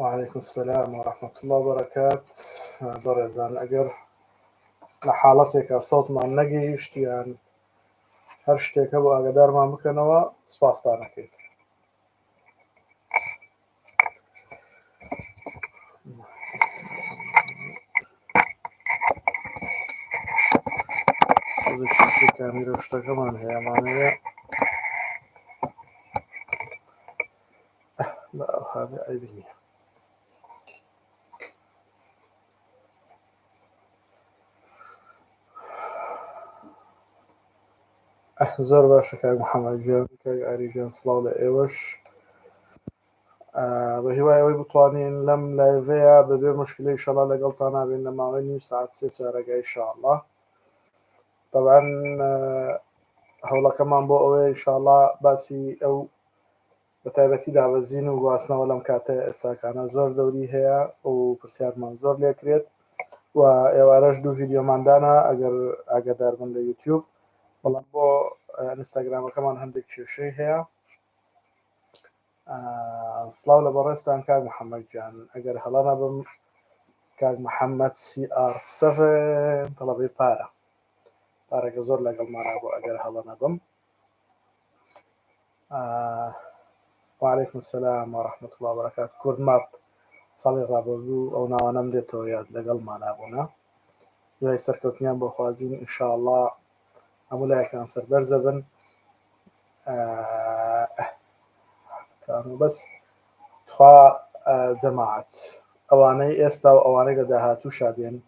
وعليكم السلام ورحمة الله وبركاته. برزان أجر لحالتك صوت ما نجيشت يعني هرشتك أبو أقدر ما مكنوا سباستانا كيف وذيك كاميرا وشتا كمان هي معناها لا هذه أيدي زور باشا كاي محمد جان كاي أري جان صلاة إيوش بهواية وي بطوانين لم لايفيا ببي مشكلة إن شاء الله لقلتنا بينما غني ساعة 6 إن شاء الله طبعا هولا كمان بو أوي إن شاء الله باسي أو بەتایبەتی دابەزین و گواستنەوە لەم کاتە ئێستاکانە زۆر دەوری هەیە و پرسیارمان زۆر لێکرێت و ئێوارەش دوو ڤیدیۆماندانە ئەگەر ئاگادار بن لە یوتیوب بەڵام بۆ ئینستاگرامەکەمان هەندێک کێشەی هەیە. سڵاو لە بەڕێستان کاک محەممەد جان ئەگەر هەڵە نەبم کاک محەممەد CR7 تەڵەبەی پارەکە زۆر لەگەڵمانە بۆ ئەگەر هەڵە نەبم. وعليكم السلام ورحمة الله وبركاته. كورد ماب صالح رابردو أو نوانم ديتو ياد لقل ما نابونا يوهي سركوتنيان بوخوازين إن شاء الله أمولاي كان سر برزبن كانوا بس تخوا جماعة أواني إستا وأواني قد هاتو شابين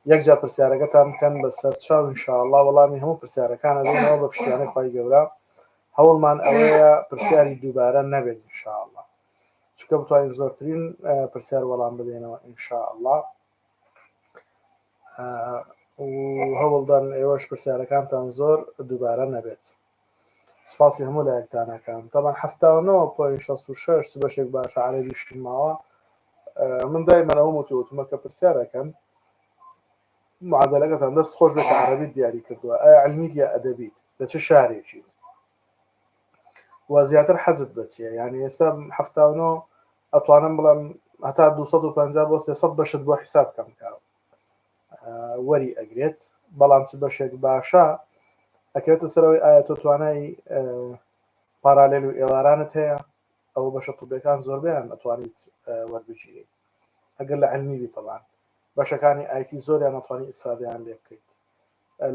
يكجا برسياركتان كان بسر تشاو إن شاء الله والله مهمو برسياركان دينا وببشتياني خواهي قبرا هەوڵمان ئەوەیە پرسیاری دووبارە نەبێت ئینشاءالله چونکە بتوانین زۆرترین پرسیار وەڵام بدەینەوە ئینشاءالله و هەوڵدان ئێوەش پرسیارەکانتان زۆر دووبارە نەبێت. سپاسی هەموو لایەکتانەکان طبعا 79.66 بەشێک باشە عەرەبیشی ماوە. من دایما ئەوم وتوتمە کە پرسیارەکەن معادلەکەتان دەست خۆش بێت عەرەبیت دیاری کردووە ئایا علمیت یا ئەدەبیت لە چ شارێکیت وزیاتر حەزت بچیە یعنی ئێستا 79 ئەتوانم بڵێم هەتا 250 بۆ 300 بەشت بۆ حیساب کەم کاو وەری ئەگرێت بەڵام چ بەشێک باشە ئەکەوێتە سەرەوەی ئایا تۆ توانای پارالێل و ئێوارانت هەیە ئەوە بەشە طوبیەکان زۆربیان ئەتوانیت وەربگیرێت ئەگەر لە علمیبی طبعا بەشەکانی ئایتی زۆریان ئەتوانی ئیسفادەیان لێ بکەیت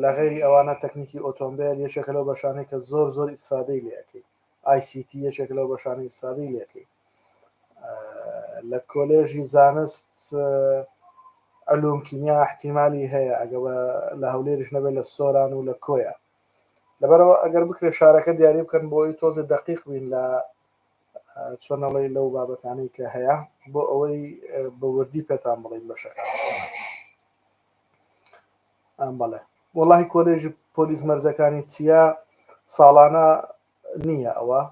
لە غێری ئەوانە تەکنیکی ئۆتۆمبیل یەکێکە لەو بەشانەی کە زۆر ئیسفادەی لێ ئەەکەیت ICT یەکێک لەو بەشانەی ئیسفادەی لێ ئەەکەیت لە کۆلێژی زانست علوم کیمیا احتیمالی هەیە ئەگە لە هەولێرش نەبێت لە سۆران و لە کۆیە لەبەرەوە ئەگەر بکرێت شارەکە دیاری بکەن بۆی تۆزە دقیق بین لە چۆنەڵی لەو بابەتانەی کە هەیە بۆ ئەوەی بە وردی پێتان بڵین بەشەکان بەڵێ وەڵاهی کۆلێژی پۆلیس مەرجەکانی چیە ساڵانە نییە ئەوە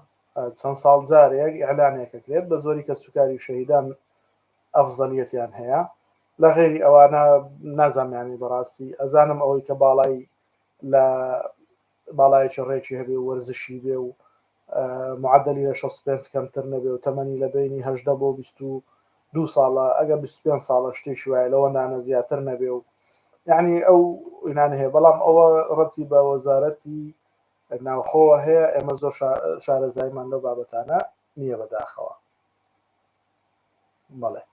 چەند ساڵ جارێک ئیعلانێکەکرێت بە زۆری کە سوکاری شەهیدان ئەفزەلیەتیان هەیە لە غێری ئەوانە نازانانی بەڕاستی ئەزانم ئەوەی کە باڵای لە باڵایەکی ڕێکی هەبێ و وەرزشی بێ و معدلی لە 65 کەمتر نەبێ و تەمەنی لە بینی 18 بۆ 22 ساڵە ئەگە 25 ساڵە شتێکی وایە لەوەندانە زیاتر نەبێ و یعنی ئەو ئینانە هەیە بەڵام ئەوە ڕەتی بە وەزارەتی ناوخۆوە هەیە ئێمە زۆر شارەزایمان لەو بابەتانە نییە بەداخەوە. بەڵێ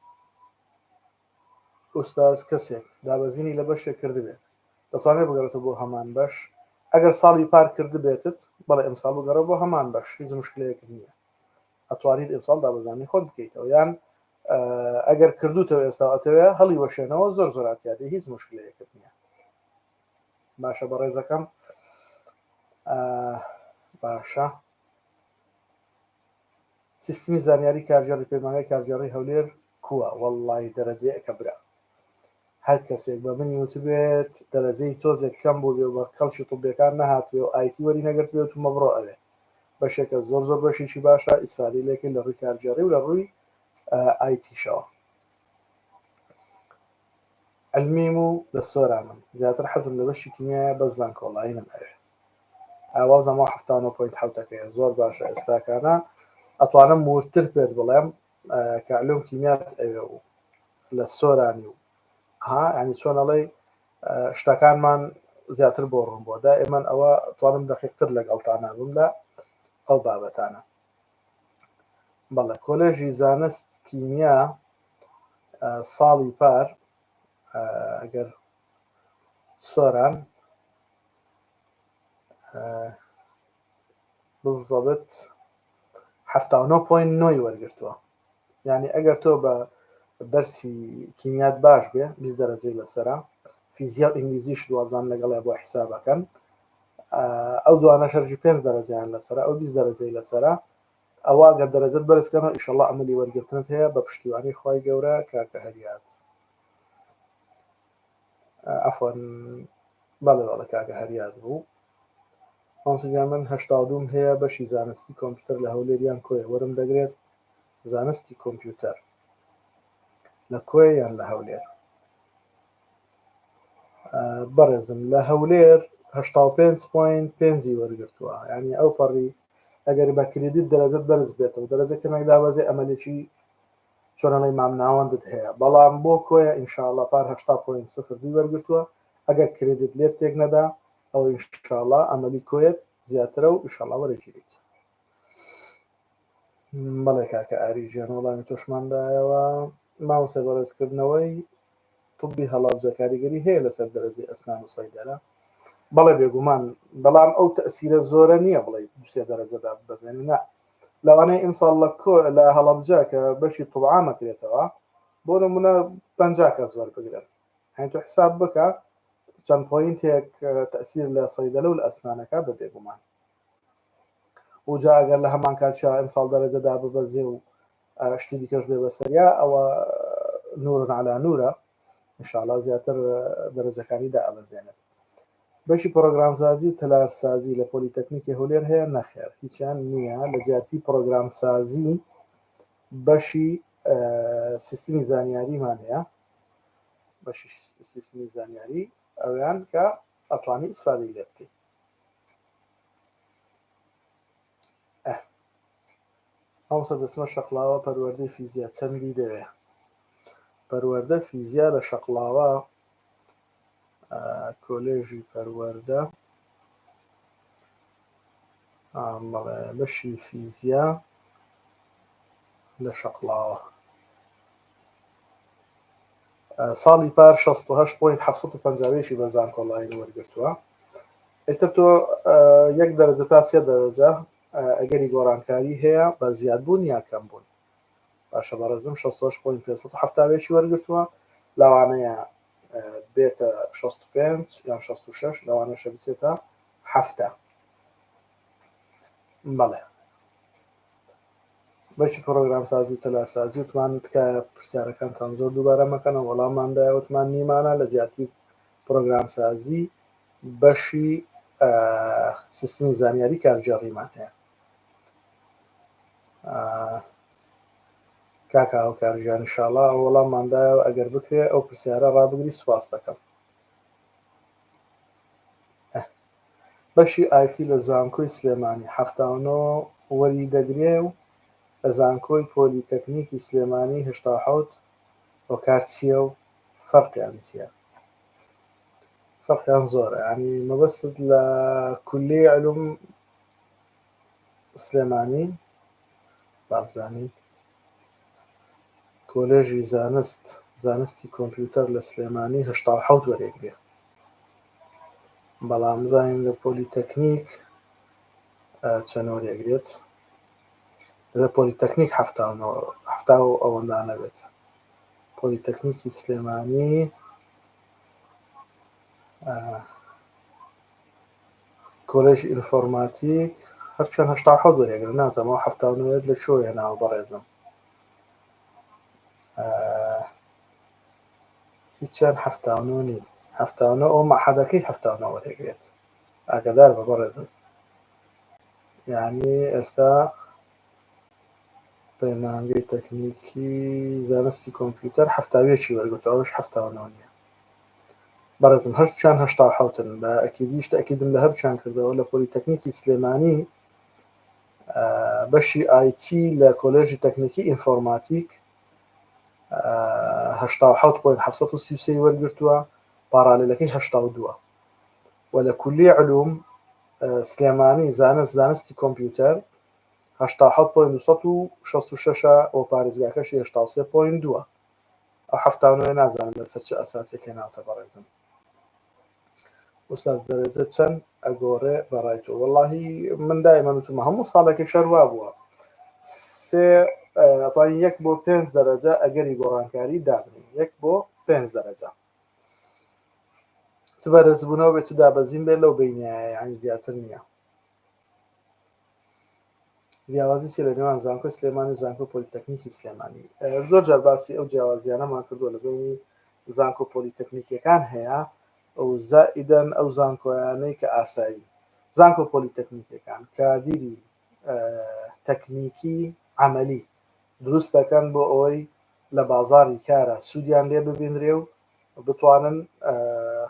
ئوستاز کەسێک دابەزینی لە بەشێک کردبێت دەتوانێت بگەڕێتەوە بۆ هەمان بەش ئەگەر ساڵی پار کردبێتت بەڵێ ئەمساڵ بگەڕێ بۆ هەمان بەش هیچ مشکلەیەک نییە ئەتوانیت ئەمساڵ دابەزانی خۆت بکەیتەوە یان ئەگەر کردوتەوە ئێستا ئەتەوێ هەڵی وەشێنەوە زۆر زۆراتیادی هیچ مشکلەیەکت نییە. باشە بەڕێزەکەم باشە سیستمی زانیاری کارژێڕی پەیمانگای کارژێڕی هەولێر کووە وەڵڵی دەرەجەیە کە برا هەر کەسێک بە منی وتبێت دەرەجەی تۆزێک کەم بوو بێ بە کەڵکی طوبیەکان نەهاتوێ و ئایتی وەری نەگرتوێت و مەبڕۆ ئەوێ بەشێکە زۆر بەشێکی باشە ئیسفادەی لێکن لە ڕووی کارژێڕی و لە ڕووی ئایتیشەوە. علمیم و لە سۆرانم زیاتر حەزم لە بەشی کیمیایە بەس زانکۆڵایی نەمەوێت ئاوازەمەوە 79.7 زۆر باشە ئێستاکانە ئەتوانم ورتر پێت بڵێم کە علوم کیمیات ئەوێ و لە سۆرانی و ها ینی چۆنەڵێ شتەکانمان زیاتر بۆ ڕوون بۆ دا ئێمە ئەوە توانم دەقیقتر لەگەڵتانە بووم لە ئەو بابەتانە. بەڵێ کۆلێژی زانست کیمیا ساڵی پار ئەگەر سۆران بالضبط 79.9 وەرگرتووە. یعنی ئەگەر تۆ بە دەرسی کیمیات باش بێ 20 دەرەجەی لەسەرا، فیزیا و ئینگلیزیش دوازان لەگەڵێ بۆ حیسابەکەن، ئەو دوانە شەرجی 5 دەرەجیان لەسەرا، ئەو 20 دەرەجەی لەسەرا، ئەوە گەر دەرەجەت بەرزکەنەوە ئیشەڵڵا ئەمەلی وەرگرتنت هەیە بە پشتیوانی خوای گەورە کاکە هەریات. عەفوەن بەڵێ کاکە هەریات بوو. مامۆستاجان من 82 هەیە بەشی زانستی کۆمپیوتەر لە هەولێریان کۆیە وەرم دەگرێت زانستی کۆمپیوتەر لە کۆیە یان لە هەولێر. بەڕێزم لە هەولێر 85.5 وەرگرتووە، ینی ئەو پەڕی ئەگەر بە کریدیت دەرەجەت بەرز بێتەوە دەرەجەکەمێک دابەزێ ئەمەلێکی چۆنەڵی مامناوەندت هەیە، بەڵام بۆ کۆیە ئینشاءڵڵا پار 80.02 وەرگرتووە. ئەگەر کریدیت لێت تێک نەدا ئەو ئینشاءڵڵا ئەمەلی کۆیت زیاترە و ئینشاءڵڵا وەرەگیریت. بەڵێ کاکە ئاریژیان وەڵامی تۆشماندایەوە. مامۆستا بەڕێزکردنەوەی طبی هەڵابجە کاریگەری هەیە لەسەر دەرەجەی ئەسنان و سەیدەرە؟ بەڵێ بێگومان، بەڵام ئەو تەسیرە زۆرە نییە بڵێ 2 دەرەجەدا ببێنی نا. لەوانەیە ئیمساڵ لە هەڵەبجە کە بەشی طوبعا مەکرێتەوە بۆ نمونە 50 کەس وەربگرن، هەین تۆ حساب بکە چەند پۆینتێک تەسیر لە سەیدەلە و لە ئەسنانەکە بە بێگومان. وجا ئەگەر لە هەمان کاتشا ئیمساڵ دەرەجەدا ببەزێ و شتی دیکەش بێ بەسەریا ئەوە نورن عەلا نورە، ئینشاءڵڵا زیاتر دەرەجەکانی دائەبەزێنێت. بەشی پرۆگرامسازی و تەلارسازی لە پۆلیتەکنیکی هەولێر هەیە؟ نەخێر، هیچیان نییە. لە جیاتی پرۆگرامسازی بەشی سیستمی زانیاریمان هەیە، بەشی سیستمی زانیاری ئەویان کە ئەتوانی ئیسفادەی لێ بکەیت. ئەوسە دەچمە شەقڵاوە پەروەردەی فیزیا چەندی دەوێ؟ پەروەردە فیزیا لە شەقڵاوە کۆلێژی پەروەردە بەشی فیزیا لە شەقڵاوە ساڵی پار 68.750 بەزان کۆڵایی وەرگرتووە. ئێتر تۆ 1 دەرەجە تا 3 دەرەجە ئەگەری گۆڕانکاری هەیە بە زیادبوون یا کەمبوون. باشە بەڕێزم 68.570 وەرگرتووە، لەوانەیە بێتە 65 یان 66، لەوانەشە بچێتە 7. بەڵێ بەشی پرۆگرامسازی و تەلارسازی وتمان تکایە پرسیارەکانتان زۆر دووبارە مەکەنەوە، وەڵامماندایە وتمان نیمانە. لە جیاتی پرۆگرامسازی بەشی سیستمی زانیاری کارگێڕیمان هەیە. کاکە هاوکارژیان ئینشاءڵڵا وەڵامماندایەوە ئەگەر بکرێ ئەو پرسیارە ڕابگری سوپاس دەکەم. بەشی ئایتی لە زانکۆی سلێمانی 79 وەری دەگرێ و لە زانکۆی پۆلیتەکنیکی سلێمانی 87 هۆکار چییە و فەرقیان چییە؟ فەرقیان زۆرە، ینی مەبەستت لە کولیەی علوم سلێمانی بابزانیت کۆلێژی زانستی کۆمپیوتەر لە سلێمانی 87 وەرێگرێ، بەڵام زانین لە پۆلیتەکنیک چەند وەرێگرێت؟ لە پۆلیتەکنیک 70 ئەوەندانە بێت. پۆلیتەکنیکی سلێمانی کۆلێژی ئینفۆرماتیک هەرچەند 87 وەرێگرن، نازانەوە 79 لە چۆ هێناوە بەڕێزم. هیچیان 79 نین، 79 ئەو مەحەدەکەی 79 وەرێگرێت. ئاگادار بە بەڕێزم، یعنی ئێستا پەیمانگەی تەکنیکی زانستی کۆمپیوتەر 70 وەرگرتووە، ئەوش 79 نییە. بەڕێزم هەرچیان 87 بە ئەکیدیش تەکیدم لە هەرچیان کردەوە. لە پۆلیتەکنیکی سلێمانی بەشی IT لە کۆلێژی تەکنیکی ئینفۆرماتیک 87.733 وەرگرتووە، پارالێلەکەی 82 و لە کولی علوم سلێمانی زانستی کۆمپیوتەر 87.266 و پارێزگاکەشی 83.2 ئەو هەفتانەوە نازانم لەسەر چه ئەساسێک هێناوتە بەڕێزم. ئوستاز دەرەجە چەند ئەگۆڕێ بەڕایتەوە؟ وەڵاهی من دایما وتمە هەموو ساڵێکی شەروا بووە 1 بۆ 5 دەرەجە ئەگەری گۆڕانکاری دابنین 1 بۆ 5 دەرەجە چ بەرزبوونەوە بێت چ دابەزین بێت لەو بینایە یعنی زیاتر نییە. جیاوازی چی لە نێوان زانکۆی سلێمانی و زانکۆ پۆلیتەکنیکی سلێمانی؟ زۆر جار باسی ئەو جیاوازیانەمان کردووە لە بینی زانکۆ پۆلیتەکنیکیەکان هەیە ئەو زائیدەن ئەو زانکۆیانەی کە ئاسایی زانکۆ پۆلیتەکنیکیەکان کادیری تەکنیکی عەمەلی دروست دەکەن بۆ ئەوەی لە بازاڕی کارە سوودیان لێ ببینرێ و بتوانن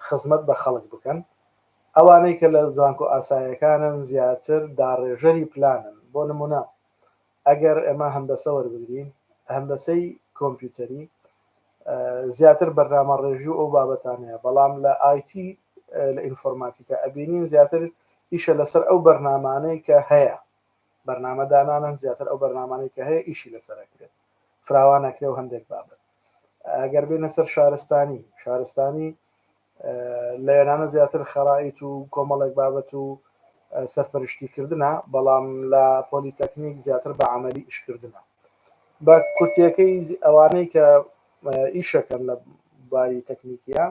خزمەت بە خەڵک بکەن. ئەوانەی کە لە زانکۆ ئاساییەکانن زیاتر داڕێژەری پلانن. بۆ نمونە ئەگەر ئێمە هەندەسە وەربگرین هەندەسەی کۆمپیوتەری زیاتر بەرنامە ڕێژی و ئەو بابەتانەیە بەڵام لە IT لە ئینفۆرماتیکە ئەبینین زیاتر ئیشە لەسەر ئەو بەرنامانەی کە هەیە بەرنامەدانانن زیاتر ئەو بەرنامانەی کە هەیە ئیشی لەسەرەکرێت فراوانەکرێ و هەندێک بابەت. ئەگەر بێنە سەر شارستانی لە ێرانە زیاتر خەرائیت و کۆمەڵێک بابەت و سەرپەرشتیکردنە بەڵام لە پۆلیتەکنیک زیاتر بە عەمەلی ئیشکردنە. بە کورتیەکەی ئەوانەی کە ئیشەکەن لە باری تەکنیکیە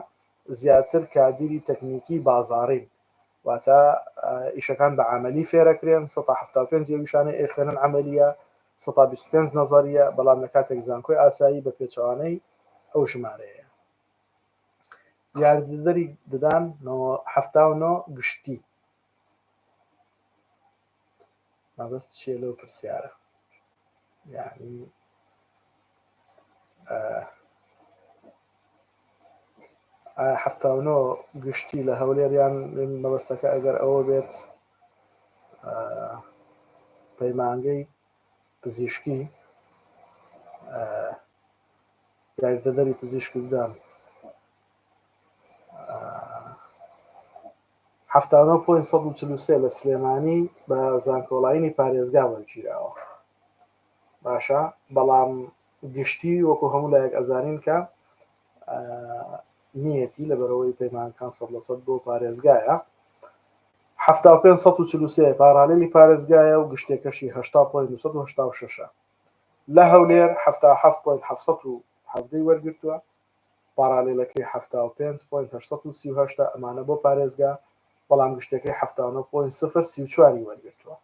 زیاتر کادیری تەکنیکی بازاڕین واتە ئیشەکان بە عەمەلی فێرەکرێن 175 ویشانەی ئێخێنن عەمەلیە 125 نەزەریە بەڵام لە کاتێک زانکۆی ئاسایی بە پێچەوانەی ئەو ژمارەیە. یاریدەری ددان 79 گشتی مەبەست چیە لەو پرسیارە؟ یعنی ئایا 79 گشتی لە هەولێریان مەبەستەکە ئەگەر ئەوە بێت پەیمانگەی پزیشکی یاریدەدەری پزیشکی ددان 79.143 لە سلێمانی بە زانکۆڵاینی پارێزگا وەرگیراوە. باشە بەڵام گشتی وەکو هەموو لایەک ئەزانین کە نیەتی لەبەرەوەی پەیمانەکان 100% بۆ پارێزگایە 75.143 پارالێلی پارێزگایە و گشتێکەشی 80.286 لە هەولێر 77.717 وەرگرتووە پارالێلەکەی 75.838 ئەمانە بۆ پارێزگا بەڵام گشتەکەی 79.034 وەرگرتووە.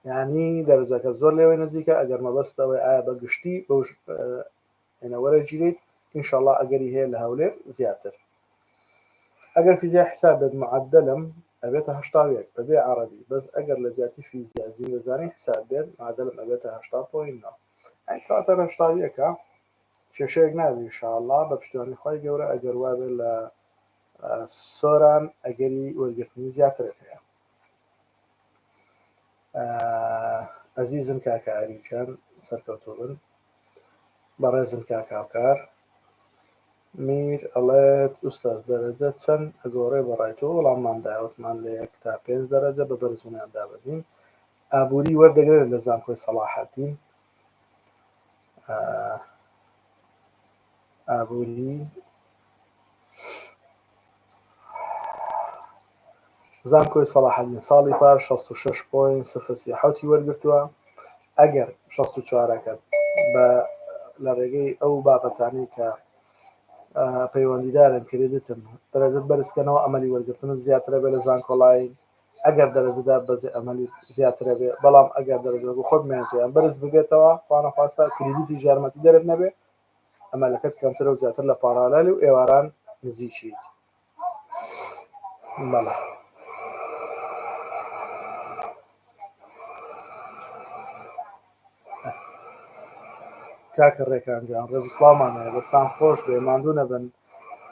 یعنی دەرەجەکە زۆر لێوەی نزیکە ئەگەر مەبەستەوەی ئایا بە گشتی بەو هێنەوەرەگیریت ئینشاءڵڵا ئەگەری هەیە لە هەولێر زیاتر. ئەگەر فیزیا حساب بێت معەدەلم ئەبێتە 81 بەبێ عەرەبی بەس ئەگەر لە جیاتی فیزیا زیرەزانی حساب بێت معەدەلم ئەبێتە 80.9 کاتە 81ەکە کێشەیەک نابێت ئینشاءڵڵا بە پشتیوانی خوای گەورە ئەگەر وابێت لە سۆران ئەگەری وەرگرتنی زیاترێت هەیە. ئەزیزم کاکە ئەریکان سەرکەوتوو بن بەڕێزم کاکاوکار میر ئەڵێت ئوستاز دەرەجە چەند ئەگۆڕێ بەڕایتەوە؟ وەڵاممان داوتمان لە 1 تا 5 دەرەجە بە بەرزبوونیان دابەزین. ئابووری وەردەگرێت لە زانکۆی سەلاحەدین ئابووری زانکۆی سەلاحەدین ساڵی پار 66.037 وەرگرتووە ئەگەر 64ەکەت بە لە ڕێگەی ئەو بابەتانەی کە پەیوەندیدارن کردتن دەرەجەت بەرزکەنەوە ئەمەلی وەرگرتن زیاترە بێت لە زانکۆڵاین ئەگەر دەرەجەدا بەزێ ئەمەلی زیاترە بێت بەڵام ئەگەر دەرەجە بۆ خۆت مێنێتیان بەرز ببێتەوە خوانەخواستا کریدیتی ژارمەتی دەرت نەبێت ئەمەلەکەت کەمترە و زیاتر لە پارالالی و ئێواران نزیکیت. بەڵێ کاکە ڕێکانجیان ڕێزسڵامانەیە دەستان خۆش بێ ماندوو نەبن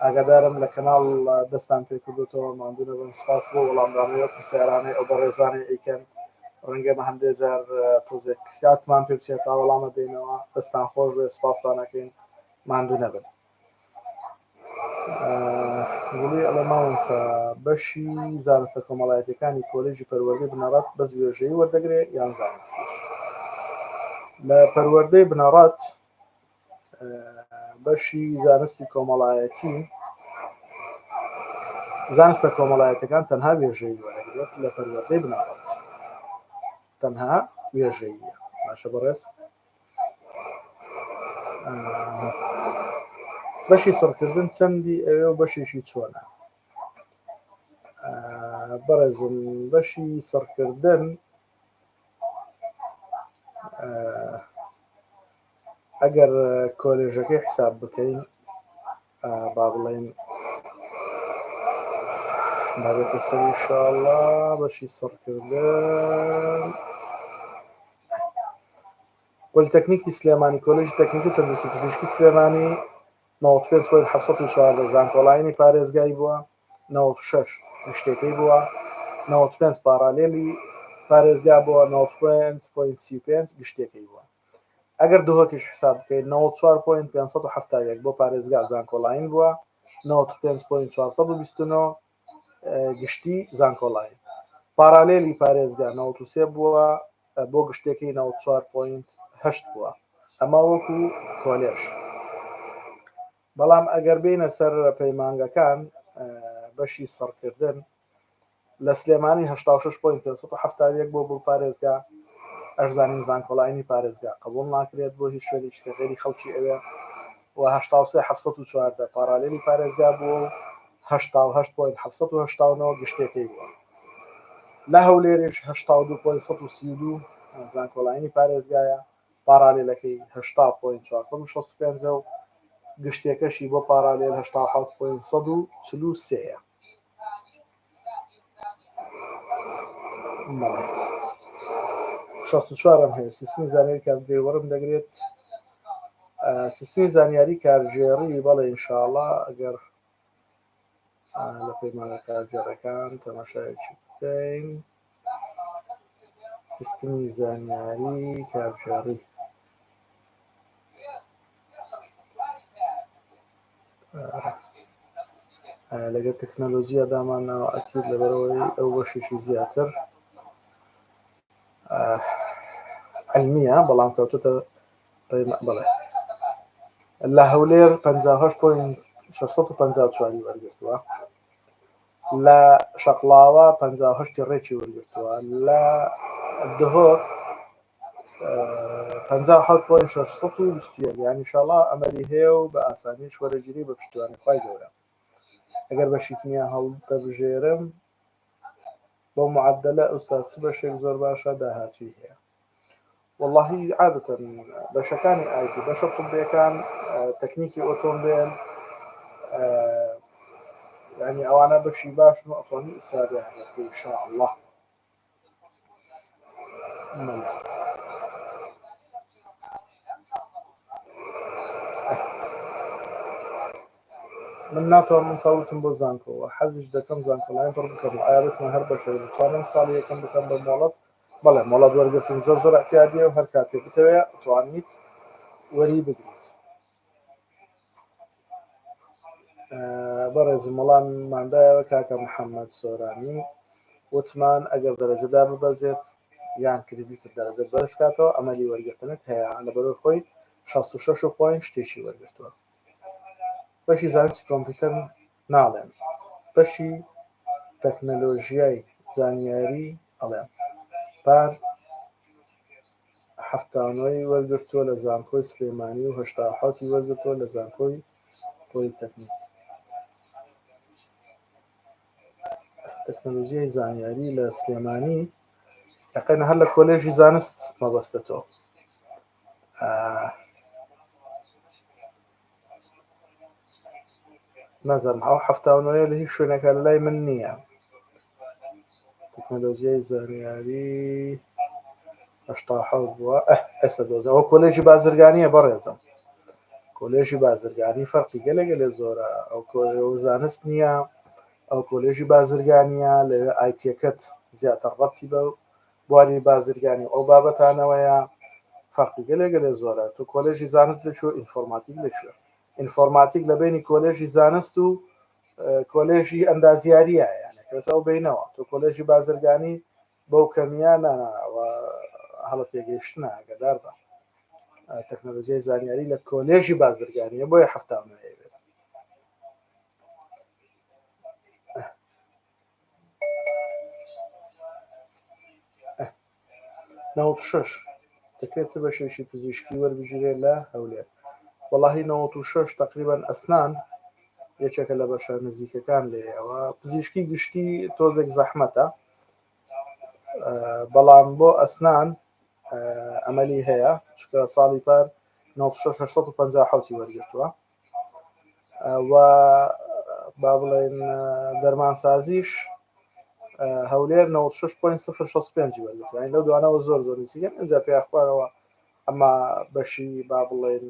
ئاگادارم لە کەناڵ دەستان پێ کردوتەوە ماندوو نەبن سپاس بۆ وەڵامدانەوە پرسیارانەی ئەو بەڕێزانەی ئەیکەن ڕەنگەمە هەندێک جار تۆزێک کاتمان پێ بچێت وەڵامە دێنەوە دەستان خۆش بێ سپاسانەکەین ماندوو نەبن. گوڵی ئەڵە ماوەسا بەشی زانستە کۆمەڵایەتەکانی کۆلێژی پەروەردەی بنەڕەت بەس وێژەیی وەردەگرێت یان زانستیش. لە پەروەردەی بنەڕەت بەشی زانستی کۆمەڵایەتی زانستە کۆمەڵایەتەکان تەنها وێژەی وەردەگرێت لە پەروەردەی بنەڕەت تەنها وێژەیە. باشە بەڕێز بەشی سڕکردن چەندی ئەوێ و بەشێکی چۆنە؟ بەڕێزم بەشی سڕکردن ئەگەر کۆلێژەکەی حساب بکەین با بڵێن بابێتە سەر ئینشاءڵڵا بەشی سڕکردن پۆلیتەکنیکی سلێمانی کۆلێژی تەکنیکی تەندروستی پزیشکی سلێمانی 95.714 زانکۆڵایانی پارێزگای بووە 96 گشتەکەی بووە 95 پارالێلی پارێزگا بووە 95.35 گشتەکەی بووە. ئەگەر دووهۆکیش حساب بکەین 94.571 بۆ پارێزگا زانکۆڵاین بووە 95.429 گشتی زانکۆڵاین. پارالێلی پارێزگا 93 بووە بۆ گشتێکی 94.8 بووە. ئەمە وەکو کۆلێژ. بەڵام ئەگەر بینە سەر پەیمانگەکان بەشی سڕکردن لە سلێمانی 86.571 بۆ پارێزگا ئەرزانی زانکۆڵاینی پارێزگا قبول ناکرێت بۆ هیچ شوێنێکی کە غێری خەڵکی ئەوێ و 83.714 پارالێلی پارێزگا بووە و 88.789 گشتێکەی بووە. لە هەولێرش 82.132 زانکۆڵاینی پارێزگایە پارالێلەکەی 80.465 و گشتێکەشی بۆ پارالێل 87.143. 64 هەیە سیستمی زانیاری کارگێوەرم دەگرێت سیستمی زانیاری کارژێڕی بەڵێ ئینشاءڵڵا ئەگەر لە پەیمانگە کارژێڕەکان تەماشایەکی بکەین سیستمی زانیاری کارژێڕی لەگەر تەکنۆلۆژیە دامانەوە ئەکید لەبەرەوەی ئەو بەشێکی زیاتر علمیە بەڵام کەوتوتە بڵێ لە هەولێر 58.654 وەرگرتووە لە شەقڵاوە 58 ڕێکی وەرگرتووە لە دهۆک 57.620 یانی ئینشاءڵڵا ئەمەری هەیە و بە ئاسانیش وەرەگیری بە پشتیوانی خوای گەورە. ئەگەر بەشیکنیا هەوڵ دەبژێرم بۆ معدلە ئوستاس بەشێک زۆر باشە داهاتوی هەیە. واللهی عادەتەن بەشەکانی ئایتی بەشە طبیەکان تەکنیکی ئۆتۆمبیل یعنی ئەوانە بەشی باشن و ئەتوانی ئیسادیان ئینشاءڵڵا. من ناتوانم من ساڵتم بۆ زانکۆوە حەزیش دەکەم زانکۆڵایان پڕ بکەم ئایا بەسمە هەر بەشێک دەتوانم ساڵی یەکەم بکەم بە مۆڵەت بەڵێ مۆڵەت وەرگرتن زۆر احتیاجیە و هەر کاتێک بتەوێ توانیت وەری بگریت. بەڕێزم وەڵامماندایەوە کاکە محەممەد سۆرانی وتمان ئەگەر دەرەجەدا ببەزێت یان کردیتر دەرەجەت بەرز کاتەوە ئەمەلی وەرگرتنت هەیە لەبەرەوەی خۆی 66 پوین شتێکی وەرگرتووە. بەشی زانستی کۆمپیوتەر ناڵێن بەشی تەکنەلۆژیای زانیاری ئەڵێن پار 79 وەرگرتووە لە زانکۆی سلێمانی و 87 وەرگرتووە لە زانکۆی پۆلیتەکنیک. تەکنەلۆژیای زانیاری لە سلێمانی یقینا هەر لە کۆلێژی زانست مەبەستێتەوە. نەزانم ئەو 79 لە هیچ شوێنێکە لە لای من نییە. تەکنەلۆژیای زانیاری 87 بووە ئێستا دۆزە ئەو کۆلێژی بازرگانیە بەڕێزم کۆلێژی بازرگانی فەرقی گەلێ زۆرە ئەو زانست نییە ئەو کۆلێژی بازرگانیە لەوێ ئایتیەکەت زیاتر ڕەبتی بە بواری بازرگانی ئەو بابەتانەوەیە فەرقی گەلێ زۆرە. تو کۆلێژی زانست لەکوێ ئینفۆرماتیک لەکوێ ئینفۆرماتیک لە بینی کۆلێژی زانست و کۆلێژی ئەندازیاریە یانەکەوتە ئەو بینەوە تۆ کۆلێژی بازرگانی بەو کەمیانە هەڵە تێگەیشتنە ئەگەدار بە تەکنۆلۆژیای زانیاری لە کۆلێژی بازرگانیە بۆیە هەفتانەیەوێت 96 دەکرێت بەشێکی پزیشکی وەربژێ لە هەولێر وەڵاهی 96 تقریبان ئەسنان یەکێکە لە بەشە نزیکەکان لێەوە پزیشکی گشتی تۆزێک زەحمەتە بەڵام بۆ ئەسنان ئەمەلی هەیە چکە ساڵی پار 96 وەرگرتووە و با بڵێن دەرمانسازیش هەولێر 96.065 وەرگرتووە لەو دوانەوە زۆر نزیکن ئەجا پێیاخوارەوە ئەمە بەشی با بڵێن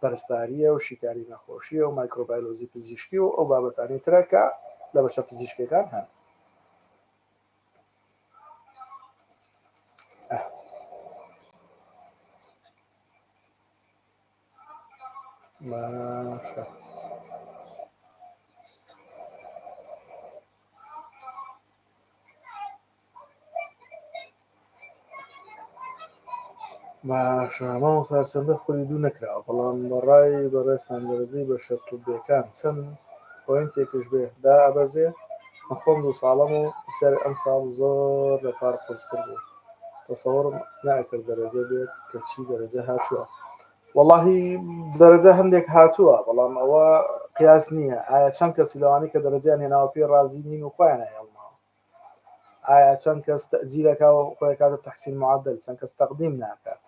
پەرستاریە و شیکاری نەخۆشیە و مایکرۆبایۆلۆژی پزیشکی و ئەو بابەتانی ترەکە لە بەشە پزیشکەکان هەن ماشەماوە سارچەندە خوری دوو نەکراوە بەڵام بەڕای بەڕێستان دەرەجەی بە شەرتوبیەکان چەند پۆینتێکش بێ دا ئەبەزێ خۆم دوو ساڵەم و سەر ئەم ساڵ زۆر لە پار قورسر بوو تەسەوەڕم ناکرد دەرەجە بێت کە چی دەرەجە هاتووە وەڵاهی دەرەجە هەندێک هاتووە بەڵام ئەوە قیاس نییە ئایا چەند کەسی لەوانی کە دەرەجیان هێناوە پێ ڕازی نین و خۆیان هێڵماوە ئایا چەند کەس تەجیلەکە و خۆی کاتە تەحسین معدل چەند کەس تەقدیم ناکات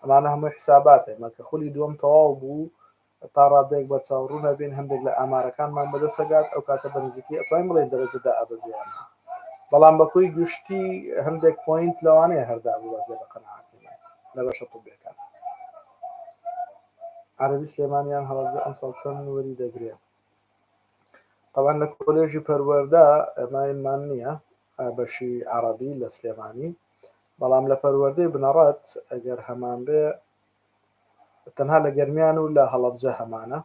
ئەمانە هەمووی حساباتێ مەکە خولی دووەم تەواو بوو تا ڕادەیەک بەرچاوڕوو نەبین هەندێک لە ئامارەکانمان بەدەسەگات ئەو کاتە بەنزیکی ئەتوانین بڵێن دەرەجەدا ئەبەزیان بەڵام بەکوی گشتی هەندێک پۆینت لەوانەیە هەردا بوازێ بە قەناعەتی لە بەشە طوبیەکان عەرەبی سلێمانیان هەڵەبجە ئەم ساڵ چەند وەری دەگرێت طبعا لە کۆلێژی پەروەردە ئەمایمان نییە بەشی عەرەبی لە سلێمانی بەڵام لە پەروەردەی بنەڕەت ئەگەر هەمان بێ تەنها لە گەرمیان و لە هەڵەبجە هەمانە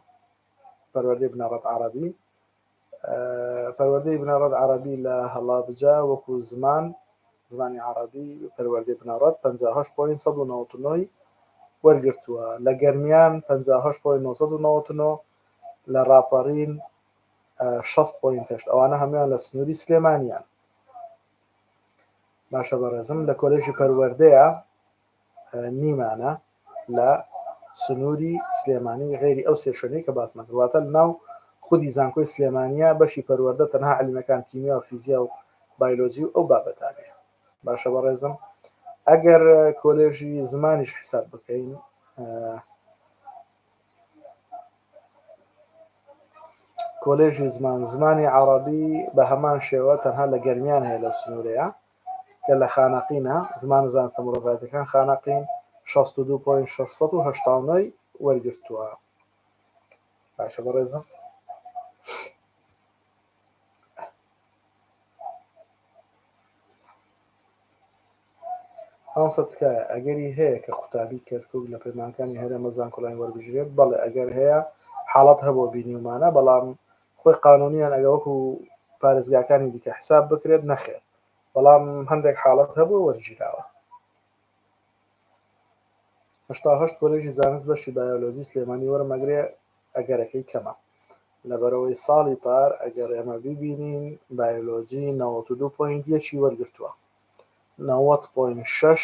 پەروەردەی بنەڕەت عەرەبی پەروەردەی بنەڕەت عەرەبی لە هەڵەبجە وەکو زمانی عەرەبی پەروەردەی بنەڕەت 58.199 وەرگرتووە لە گەرمیان 58.999 لە ڕاپەڕین 6.8 ئەوانە هەمویان لە سنووری سلێمانیان باشە بەڕێزم لە کۆلێژی پەروەردەیە نیمانە لە سنووری سلێمانی غێری ئەو سێشوێنەی کە باسمان واتە ناو خودی زانکۆی سلێمانیە بەشی پەروەردە تەنها عەلیمەکان کیمیا و فیزیا و بایۆلۆجی و ئەو بابەتانەیە باشە بەڕێزم ئەگەر کۆلێژی زمانیش حساب بکەین کۆلێژی زمانی عەرەبی بە هەمان شێوە تەنها لە گەرمیان هەیە لە سنوورەیە کە لە خانەقینە زمان و زانستە مرۆڤایەتیەکان خانەقین 62.689 وەرگرتووە باشە بەڕێزم تکایە ئەگەری هەیە کە قوتابی کەرکک لە پەیمانەکانی هەرێمە زانکۆڵانی وەربژێت بەڵێ ئەگەر هەیە حاڵەت هەبوو بینیومانە بەڵام خۆی قانونیان ئەگە وەکو پارێزگاکانی دیکە حساب بکرێت نەخێت بەڵام هەندێک حاڵەت هەبوو وەرگیراوە 88 کۆلێژی زانست بەشی بایۆلۆژی سلێمانی وەرمەگرێ ئەگەرەکەی کەمە لەبەرەوەی ساڵی پار ئەگەر ئێمە ببینین بایۆلۆجی 92.1 وەرگرتووە 90.6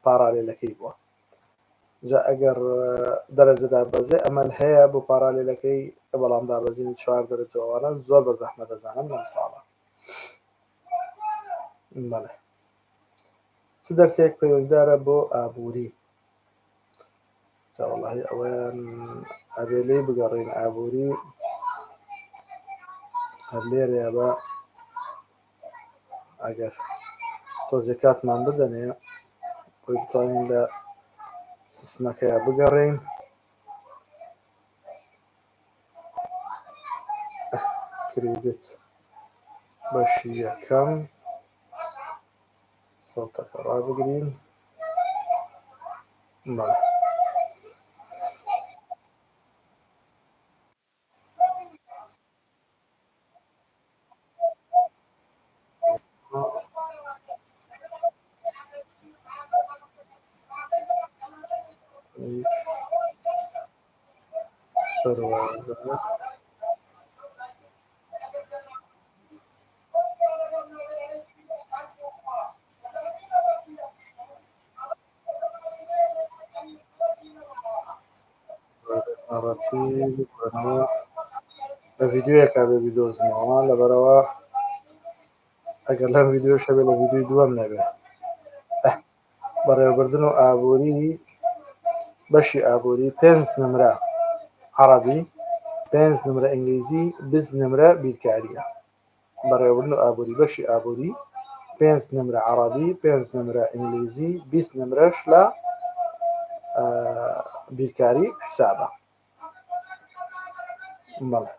پارالێلەکەی بووە جا ئەگەر دەرەجەدا بەزێ ئەمەل هەیە بۆ پارالێلەکەی بەڵام دابەزینی 4 دەرەجەوانە زۆر بە زەحمە دەزانم لەم ساڵە بەڵێ چ دەرسێک پەیوەنددارە بۆ ئابووری جا وەڵاهی ئەوەیان ئەبێ لێی بگەڕین ئابووری هەر لێرەیە بە ئەگەر تۆزیکاتمان بدەنێ خۆی بتوانین لە سیستمەکەیە بگەڕین کریدت بەشی یەکەم صوتك ڕابگرین. بەڵێ پەروەردگار ئاڕەتی بکەنەوە لە ڤیددیوەکە بێ بیدۆزنەوە لەبەرەوە ئەگەر لەم ڤیددیۆشە بێ لە ڤیددیوی دووەم نەبێ. بەڕێوەبردن و ئابووری بەشی ئابووری 5 نمرە عەرەبی 5 نمرە ئینگلیزی 20 نمرە بیرکاریە. بەڕێوەبردن و ئابووری بەشی ئابووری 5 نمرە عەرەبی 5 نمرە ئینگلیزی 20 نمرەش لە بیرکاری حسابە. بەڵێ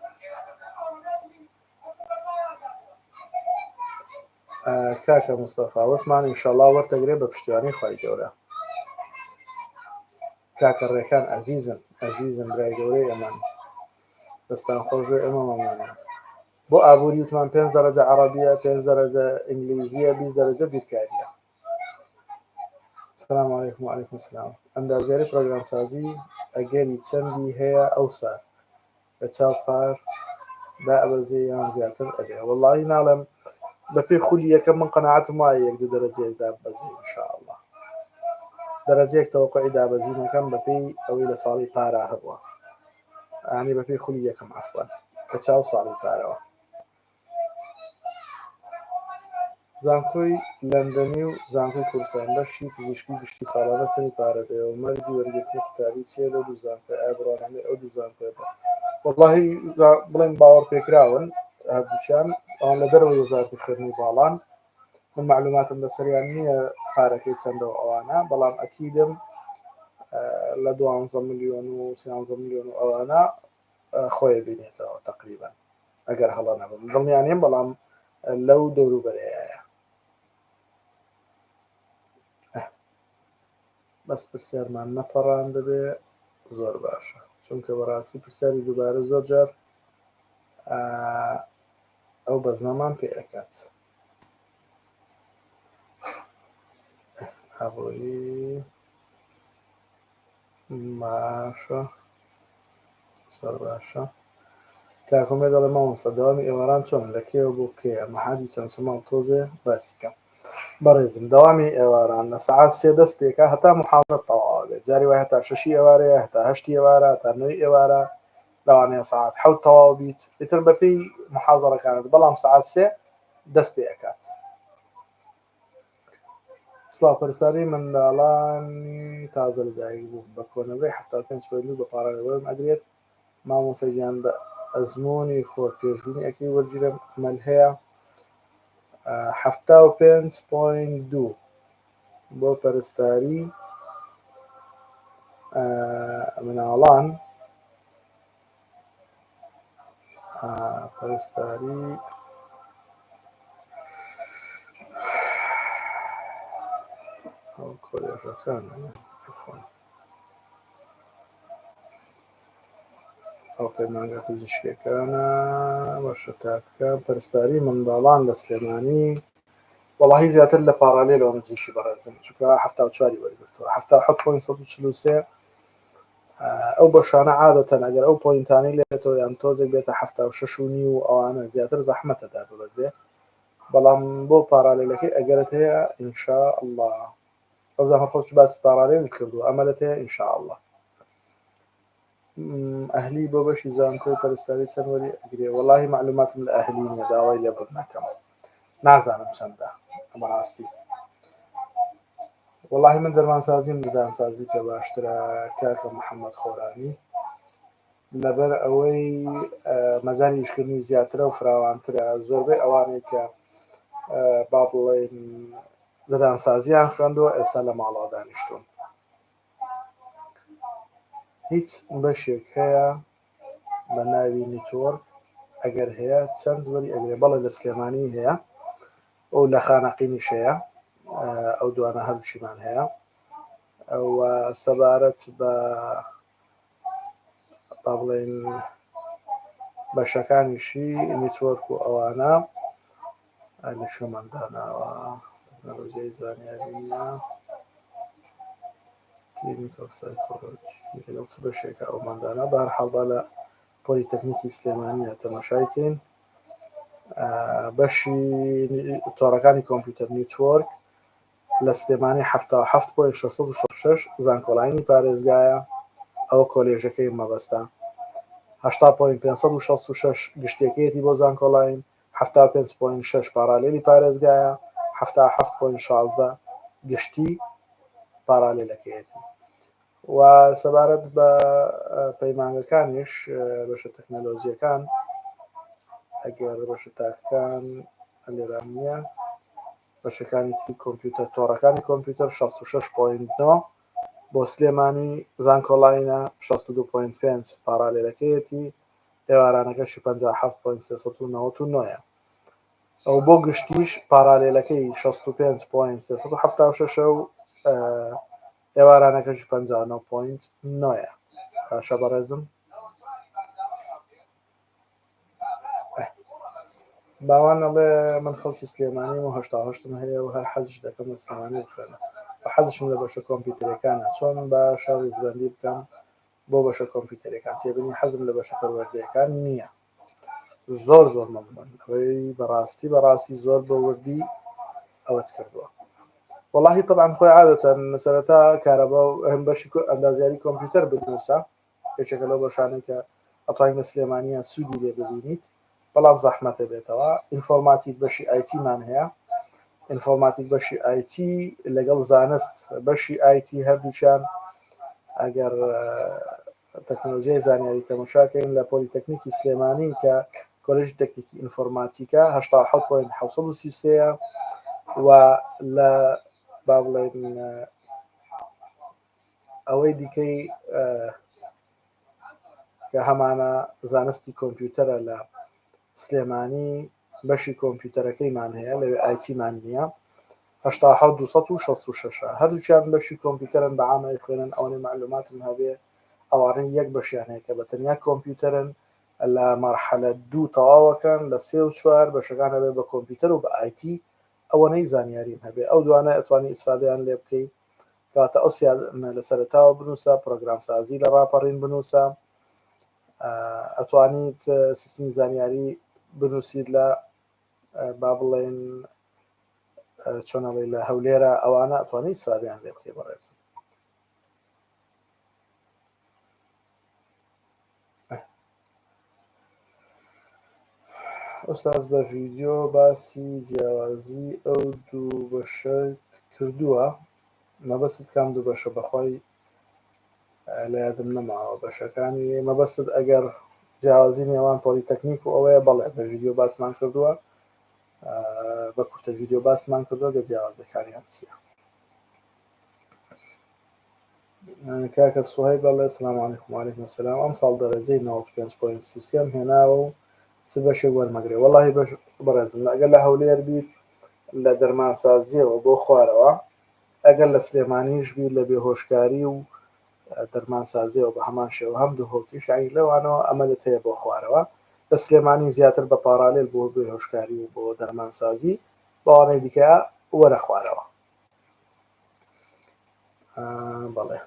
کاکە مستەفا وتمان ئینشەڵڵا وەردەگرێ بە پشتیوانی خوای گەورە. کاکە ڕێکان ئەزیزم برای گەورەی ئەمان دەستان خۆشێ ئەمە مەمنونە. بۆ ئابووری وتمان 5 دەرەجە عەرەبیە 5 دەرەجە ئینگلیزیە 20 دەرەجە بیرکاریە. سلام علیکم و علیکم سلام. ئەندازیاری پرۆگرامسازی ئەگەری چەندی هەیە ئەوسا لە چاو پار دا ئەبەزێ یان زیاتر ئەبێ؟ وەڵڵاهی ناڵێم بەپێی خولی یەکەم من قەناعەتم وایە 1-2 دەرەجەیەک دابەزێ ئینشاءڵڵا. دەرەجەیەک تەوەقعی دابەزینەکەم بەپێی ئەوەی لە ساڵی پارا هەبووە، ئانی بەپێی خولی یەکەم عەفوەن کە چاو ساڵی پارەوە. زانکۆی لەندەنی و زانکۆی کوردستان بەشی پزیشکی گشتی ساڵانە چەندی پارە بێ و مەرجی وەرگرتنی قوتابی چییە لەو دوو زانکۆی؟ ئایا بڕوانامەی ئەو دوو زانکۆی بە؟ وەڵڵاهی بڵێن باوەڕ پێکراون هەردووچیان ئەوان لە دەرەوەی وەزارەتی خوێندنی باڵان. من معلوماتم لەسەریان نییە پارەکەی چەندە و ئەوانە، بەڵام ئەکیدم لە 12 ملیۆن و 13 ملیۆن و ئەوانە خۆی بینێتەوە تقریبا ئەگەر هەڵە نەبم دڵنیانیم، بەڵام لەو دەوروبەرەیە. بەس پرسیارمان نەپەڕان دەبێ زۆر باشە، چونکە بەڕاستی پرسیاری دووبارە زۆر جار ئەو بەزنەمان پێ ئەکات. ئابووری باشە زۆر باشە. کاکۆمێ دەڵێ مامۆستا دەوامی ئێواران چۆن لە کێوە بۆ کێ؟ مەحادی چەند چەماڵ تۆزێ باسیکەم. بەڕێزم دەوامی ئێواران لە سەعات 3 دەست پێکا هەتا محاضرە تەواو بێت. جاری وای هەتا 6 ئێوارەیە هەتا 8 ئێوارە هەتا 9 ئێوارە، لەوانەیە سەعات 7 تەواو بیت، ئیتر بەپێی محاضرەکانت، بەڵام سەعات 3 دەست پێ ئەکات. سڵاوپەرستانی منداڵانی تازە لەدایک بوو بە کۆنەبەری 75.2 بە پاڕانەوەرم ئەدرێت. مامۆستا گیان بە ئەزموونی خۆپێشبینی ئەکەی وەرگیرم ئەمەل هەیە 75.2 بۆ پەرستاری مناڵان پەرستاری کۆلێژەکان ئەو پەیمانگە پزیشکیەکانە بەشە تاکەکان پەرستاری منداڵان لە سلێمانی. وەڵاهی زیاتر لە پاڕالێلەوە نزیکی بەڕێزم، چونکە 74 وەرگرتووە 77.3 ئەو بەشانە عادەتەن ئەگەر ئەو پۆینتانەی لێتەوە یان تۆزێک بێتە 76.5 و ئەوانە زیاتر زەحمەتەدا ببەزێ، بەڵام بۆ پاڕالێلەکەی ئەگەرت هەیە ئینشاءڵڵا ئەو زەحمەت خۆش باسی پاڕالێل کردووە ئەمەلت هەیە ئینشاءڵڵا. ئەهلی بۆ بەشی زانکۆی پەرستاری چەند وەری ئەگرێ؟ وەڵاهی معلوماتم لە ئەهلی نییە، داوای لێبڕ نەکەم، نازانم چەندە بەڕاستی. وەڵاهی من دەرمانسازیم لە دامسازی پێ باشترە کاکە محەممەد خۆرانی، لەبەر ئەوەی مەجای ئیشکردنی زیاترە و فراوانترە. زۆربەی ئەوانەی کە با بڵێن لە دامسازیان خوێندووە ئێستا لە ماڵەوە دانیشتوون. هیچ بەشێک هەیە بە ناوی نیتوۆرک؟ ئەگەر هەیە چەند وەری ئەگرێ؟ بەڵێ لە سلێمانی هەیە، ئەو لە خانەقینیش هەیە، ئەو دوانە هەردووشیمان هەیە ئەو سەبارەت بە بڵێن بەشەکانیشی نیتوەرک و ئەوانە لە شومانداناوە تەکنۆلۆژیای زانیاریە کلینیکال سایکۆلۆجی لەگەڵ بەشێکە ئەوماندانە بە هەرحاڵدا لە پۆلیتەکنیکی سلێمانیە تەماشایکەین بەشی تۆڕەکانی کۆمپیوتەر نیتوەرک لە سلێمانی 77.666 زانکۆڵاینی پارێزگایە ئەوە کۆلێژەکەی مەبەستە 8.566 گشتێکەتی بۆ زانکۆڵاین 75.6 پارالێلی پارێزگایە 77.16 گشتی پارالێلەکەیەتی و سەبارەت بە پەیمانگەکانیش بەشە تەکنۆلۆژیەکان ئەگەر بەشە تاکەکان لێران نییە بەشەکانی کۆمپیوتەر تۆڕەکانی کۆمپیوتەر 66.9 بۆ سلێمانی زانکۆڵاینە 62.5 پارالێلەکەیەتی ئێوارانەکەشی 57.399 ئەو بۆ گشتیش پارالێلەکەی 65.376 و ئێوارانەکەشی 59.9 باشە بەڕێزم باوان ئەڵێ من خەڵکی سلێمانی و هەشتم هەیە و هەر حەزش دەکەم لە سلێمانی بخوێنم و حەزشم لە بەشە کۆمپیوتەرەکانە چۆن باشە ڕیزبەندی بکەم بۆ بەشە کۆمپیوتەرەکان تێبنی حەزم لە بەشە پەروەردەیەکان نییە زۆر مەمنون ئەوەی بەڕاستی زۆر بە وردی ئەوەت کردووە وەڵاهی طبعا خۆی عادەتەن سەرەتا کارەبا و هەم بەشی ئەندازیاری کۆمپیوتەر بنووسە یەکێکە لەو بەشانەی کە ئەتوانین لە سلێمانیە سوودی لێ ببینیت بەڵام زەحمەتە بێتەوە ئینفۆرماتیک بەشی ئایتیمان هەیە ئینفۆرماتیک بەشی ئایتی لەگەڵ زانست بەشی ئایتی هەردووچیان ئەگەر تەکنۆلۆژیای زانیاری تەماشاکەین لە پۆلیتەکنیکی سلێمانی کە کۆلێژ تەکنیکی ئینفۆرماتیکە 87.733 و لە با بڵێن ئەوەی دیکەی کە هەمانە زانستی کۆمپیوتەرە لە سلێمانی بەشی کۆمپیوتەرەکەیمان هەیە لەوێ ئایتیمان نییە 1966 هەردووچیان بەشی کۆمپیوتەرن بە عامەی خوێنن ئەوەی معلوماتم هەبێ ئەوانەی یەک بەشیان هەیە کە بە تەنیا کۆمپیوتەرن لە مەرحەلە 2 تەواوەکەن لە 3 و 4 بەشەکان هەبێ بە کۆمپیوتەر و بە ئایتی ئەوەنەی زانیاریم هەبێ ئەو دوانە ئەتوانی ئیسفادەیان لێ بکەیت کاتە ئەو سیانە لە سەرتاوە بنووسە پرۆگرام سازی لە ڕاپەڕین بنووسە ئەتوانیت سیستمی زانیاری بنووسیت لە با بڵێن چۆنەڵی لە هەولێرە ئەوانە ئەتوانی ئیسفادەیان لێ بکەی بەڕێز ئۆستاز بە ڤیدیۆ باسی جیاوازی ئەو دوو بەشەت کردووە مەبەستت کام دوو بەشە بەخۆی لە یادم نەماوە بەشەکانی مەبەستت ئەگەر جیاوازی نێوان پۆلیتەکنیک و ئەوەیە بەڵێ بە ڤیدیۆ باسمان کردووە بە کورتە ڤیدیۆ باسمان کردووە گە جیاوازەکانیان چییە کاکە سوهەیب بەڵێ سلام عەلەیکوم وعەلەیکوم السەلام ئەم ساڵ دەرەجەی 95.3 هێناوە و چ بەشێک وەرمەگرێ وەڵاهی بەش بەڕێزم ئەگەر لە هەولێر بیت لە دەرمانسازیەوە بۆ خوارەوە ئەگەر لە سلێمانیش بیت لە بێهۆشکاری و دەرمانسازیەوە بە هەمان شێوە هەم دوو هۆکیش عین لەوانەوە ئەمەدەت هەیە بۆ خوارەوە لە سلێمانی زیاتر بە پارالێل بۆ بێهۆشکاری و بۆ دەرمانسازی بەوانەی دیکە وەرە خوارەوە بەڵێ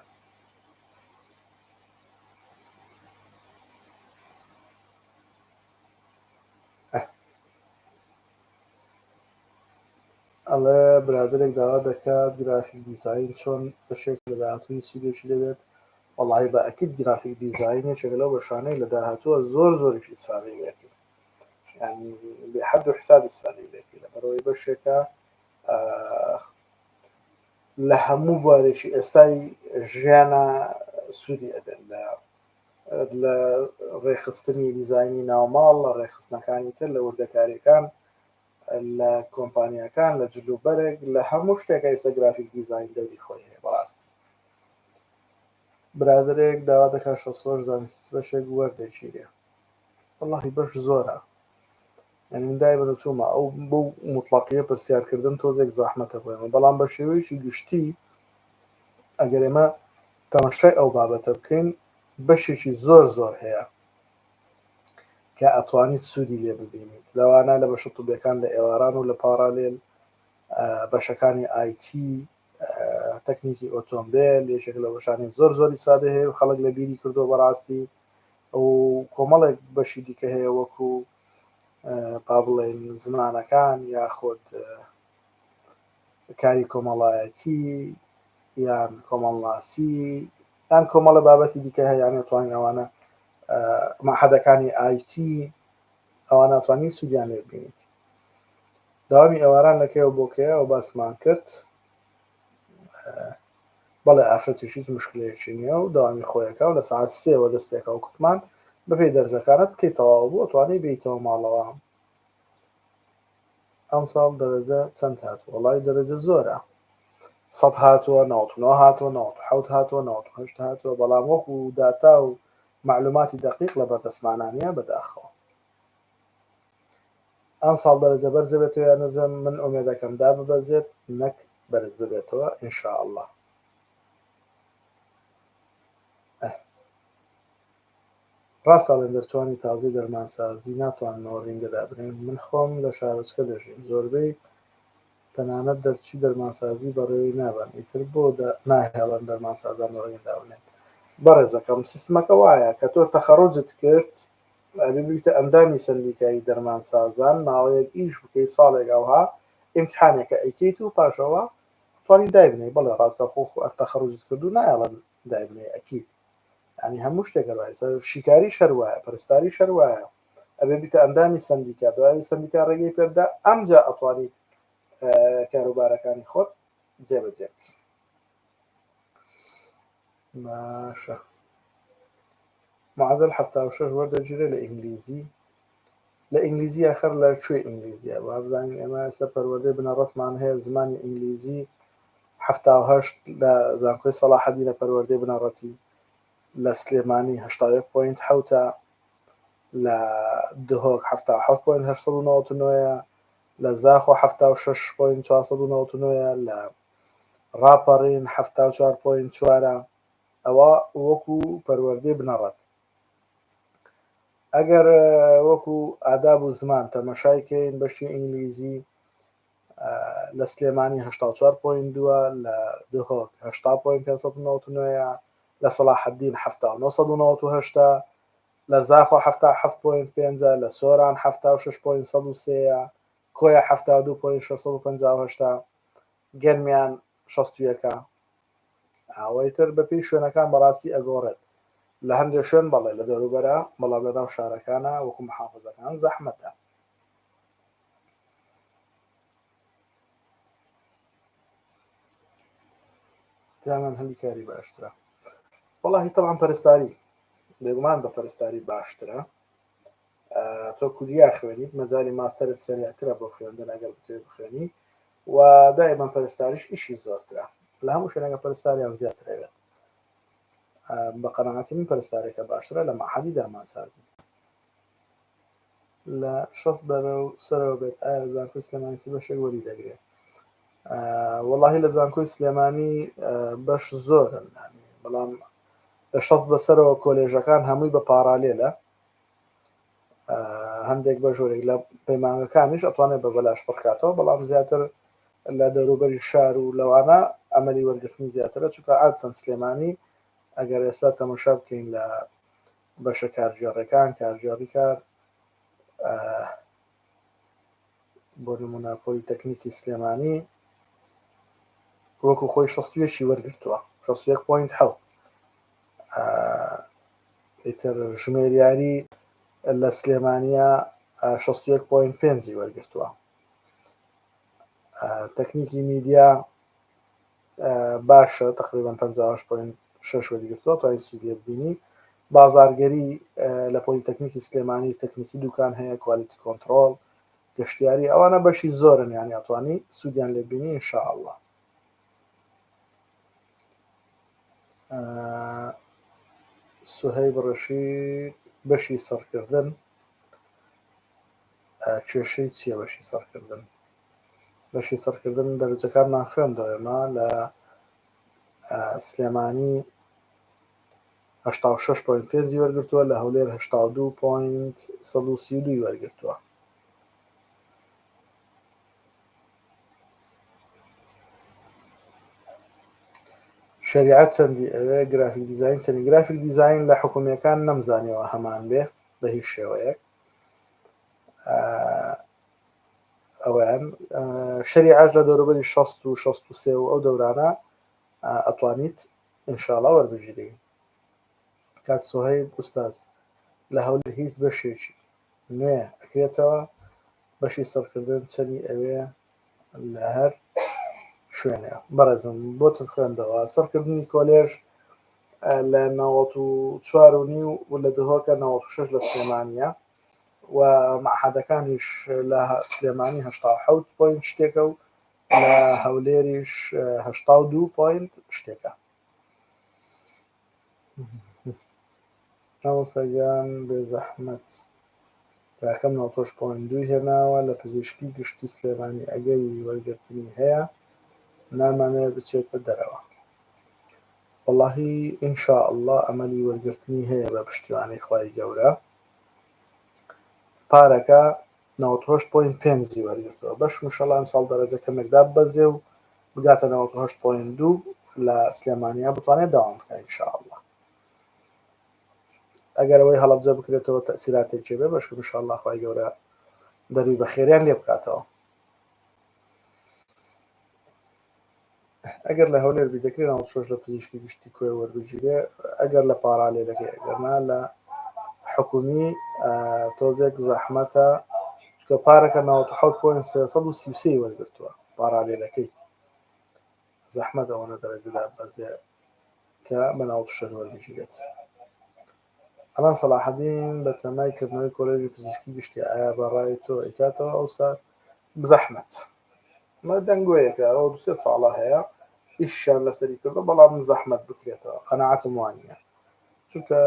ئەڵێ برادرێک داوا دەکات گرافیک دیزاین چۆن بەشێک لە داهاتووی سوودێکی دەبێت وەڵاهی بە ئەکید گرافیک دیزاینێکێک لەو بەشانەی لە داهاتووە زۆریش ئیسفادەی لێتی ینی بێ حەد و حساب ئیسفادەی لێتی لەبەرەوەی بەشێکە لە هەموو بوارێکی ئێستای ژیانە سوودی ئەدەن لە ڕێخستنی دیزاینی ناوماڵ لە ڕێخستنەکانی تر لە وردەکاریەکان لە کۆمپانیەکان لە جلوبەرێک لە هەموو شتێک ئێستا گرافیک دیزاین دەوری خۆی هەیە بەڕاست برادرێک داوا دەکات 6 زانست بەشێک وەردەگیرێ وەڵاهی بەش زۆرە يعني من دائما چوومە ئەو بۆ مطلقیە پرسیارکردن تۆزێک زەحمەتە بۆێمە بەڵام بە شێوەیەکی گشتی ئەگەر ئێمە تەماشای ئەو بابەتە بکەین بەشێکی زۆر هەیە کە ئەتوانیت سوودی لێ ببینیت لەوانە لە بەشە توبیەکان لە ئێواران و لە پارالێل بەشەکانی آیتی تەکنیکی ئۆتۆمبیل یەکێک لە بەشانی زۆری سادە هەیە و خەڵک لە بیری کردو بەڕاستی ئەو کۆمەڵێک بەشی دیکە هەیە وەکو با بڵێن زمانەکان یاخۆت کاری کۆمەڵایەتی یان کۆمەڵناسی یان کۆمەڵە بابەتی دیکە هەیە یان توانین ئەوانە مەحەدەکانی آیتی ئەوانە توانین سوودیان لێ ببینیت داوامی ئێواران لەکەوە بۆکەیە ئەو باسمان کرد بەڵێ ئافرەتیشیت مشکلەیەکی نییە و داوامی خۆیەکە و لە ساعت 3 دەستێکە و کوتمان بەپێی دەرزەکانت بکەیت تەواو بوو توانێت بێیتەوە ماڵەوە ئەم ساڵ دەرەجە چەند هاتووە وەڵای دەرەجە زۆرە 100 هاتووە 99 هاتووە 97 هاتووە 98 هاتووە بەڵام وەکو داتا و معلوماتی دقیق لە بەردەستمانانیە بەداخەوە ئەم ساڵ دەرەجە بەرز بێتەوە یان نەزم من ئومێدەکەم دا ببەزێت نەک بەرز ببێتەوە ئینشاءالله ڕاستەڵێن دەرچوانی تازەی دەرمانسازی ناتواننەوە ڕینگەدا بنێن من خۆم لە شارۆچکە دەژیم زۆربەی تەنانەت دەرچی دەرمانسازی بەڕێوەی نابن ئیتر بۆ ناهێڵن دەرمانسازان ڕێگەدا بنێن بەڕێزەکەم سیستمەکە وایە کە تۆ تەخەڕوجت کرد ببیتە ئەندامی سەرنجیکایی دەرمانسازان ماوەیەک ئیش بکەیت ساڵێک ئەوها ئیمتحانێکە ئەیکەیت و پاشەوە توانی دایبنەی بەڵێ ڕاستە خۆ تەخەڕوجت کردو نایەڵەن دایبنەی ئەکید ینی هەموو شتێکە شیکاری شەر وایە پرستاری شەر وایە ئەبێ بیتە ئەندامی سندیکا دوای سندیکا ڕێگەی پێدا ئەمجا ئەتوانیت کاروبارەکانی خۆت جێبەجێ باشە معادل 76 وەردەگیرێ لە ئینگلیزی لە ئینگلیزی ئاخر لە کوێ ئینگلیزیە وابزانین ئێمە ئێستا پەروەردەی بنەڕەتمان هەیە زمانی ئینگلیزی 78 لە زانکۆی سەلاحەدی لە پەروەردەی بنەڕەتی لە سلێمانی 81.7 لە دهۆک 77.899 لە زاخۆ 76.499 لە ڕاپەڕین 74.4 ئەوە وەکو پەروەردەی بنەڕەت ئەگەر وەکو ئاداب و زمان تەمەشایکەین بەشی ئینگلیزی لە سلێمانی 84.2 لە دهۆک 80.599 لە سەلاحەدین 7998 لە زاخۆ 77.5 لە سۆران 76.103 کۆیە 72.658 گەرمیان 61 ئاوەیتر بەپی شوێنەکان بەڕاستی ئەگۆڕێت لە هەندێک شوێن بەڵێ لە دەوروبەرە بەڵام لەناو شارەکانە وەکو محافەزەکان زەحمەتە جامان هەندی کاری باشترە وەڵاهی تەڵام پەرستاری بێگومان بە پەرستاری باشترە تۆ کوریا خوێنیت مەجای ماستەرت سەریعترە بۆ خوێندن ئەگەر بتوێت بخوێنی و دائما پەرستاریش ئیشی زۆرترە لە هەموو شوێنەکە پەرستاریان زیاترەوێت بە قەناعەتی من پەرستارێکە باشترە لە مەحەلی دەرمانسازی لە 6 دەرەو سەرەوە بێت ئایا زانکۆی سلێمانی چ بەشێک وەری دەگرێت وەڵاهی لە زانکۆی سلێمانی بەش زۆرن بەڵام لە 6 بەسەرەوە کۆلێژەکان هەمووی بە پارالێلە هەندێک بە ژۆرێک لە پەیمانگەکانیش ئەتوانێت بە بەلاش بڕکاتەوە بەڵام زیاتر لە دەوروبەری شار و لەوانە ئەمەلی وەرگرتنی زیاترە چونکە ئاتەن سلێمانی ئەگەر ئێستا تەماشا بکەین لە بەشە کارژێڕەکان کارژێڕی کار بۆ نمونە پۆلیتەکنیکی سلێمانی وەکو خۆی 61 وەرگرتووە 61.7 ئیتر ژمێریاری لە سلێمانیە 61.5 وەرگرتووە تەکنیکی میدیا باشە تقریبا 58.6 وەرگرتووە توانین سوودی ببینی بازارگەری لە پۆلیتەکنیکی سلێمانی تەکنیکی دوکان هەیە کوالیتی کۆنتڕۆڵ گەشتیاری ئەوانە بەشی زۆرن یانی ئەتوانی سوودیان لێ ببینی ئینشاءالله سوهەیب ڕەشید بەشی سەرکردن کێشەی چییە بەشی سەرکردن؟ بەشی سەرکردن دەرەجەکانمان خوێندەوە ئێمە لە سلێمانی 86.5 وەرگرتووە، لە هەولێر 82.132 وەرگرتووە. شریعەت چەندی ئەوێ؟ گرافیک دیزاین چەندی؟ گرافیک دیزاین لە حکوومیەکان نەمزانیەوە هەمان بێ بە هیچ شێوەیەک. ئەویان شریعەت لە دەوروبەری 60 و 63 و ئەو دەورانە ئەتوانیت ئینشاڵڵا وەربژیری. کاک سۆهەیب ئوستاز لە هەولێر هیچ بەشێکی نوێ ئەکرێتەوە، بەشی سەرکردن چەندی ئەوێ لە هەر شوێنێ. بەڕێزم بۆتن خوێندەوە سەرکردنی کۆلێژ لە 94.5 و لە دهۆکە 96 لە سلێمانیە و مەعهەدەکانیش لە سلێمانی 87 پۆینت شتێکە و لە هەولێریش 82 پۆینت شتێکە. مامۆستاگیان بێزەحمەت راکەم 93.2 هێناوە لە پزیشکی گشتی سلێمانی. ئەگەری وەرگرتنی هەیە نامانەوێت بچێتە دەرەوە. وەڵڵاهی ئینشاءڵڵا ئەمەلی وەرگرتنی هەیە بە پشتیوانی خوای گەورە. پارەکە 98.5 وەرگرتەوە، بەش مشەڵڵا ئەمساڵ دەرەجە کەمێکدا ببەزێ و بگاتە 98.2 لە سلێمانیا بتوانێت داوام بکات ئینشاءڵڵا. ئەگەر ئەوەی هەڵەبجە بکرێتەوە تەئسیراتێکی بێ بەشکە ئینشاءڵڵا خوای گەورە دەروی بە خێریان لێ بکاتەوە. ئەگەر لە هەولێر بیدەکرێت 96 لە پزیشکی گشتی کوێ وەربژیرێ، ئەگەر لە پارا لێ دەکەی، ئەگەرنا لە حکومی تۆزێک زەحمەتە، چکە پارەکە 97.333 وەرگرتووە پارا لێ دەکەی، زەحمەت ئەوەنە دەرەجەدا بەزێ کە بە 96 وەربژیرێت. ئەمان سەلاحەدین بە تەمای کردنەوەی کۆلێژی پزیشکی گشتی ئایا بەڕای تۆ ئەیکاتەوە ئەوسا؟ بزەحمەت دەنگۆیەکە ئەوە 2-3 ساڵە هەیە ئیشیان لەسەری کردو، بەڵام زەحمەت بکرێتەوە قەناعەتم وانە، چونکە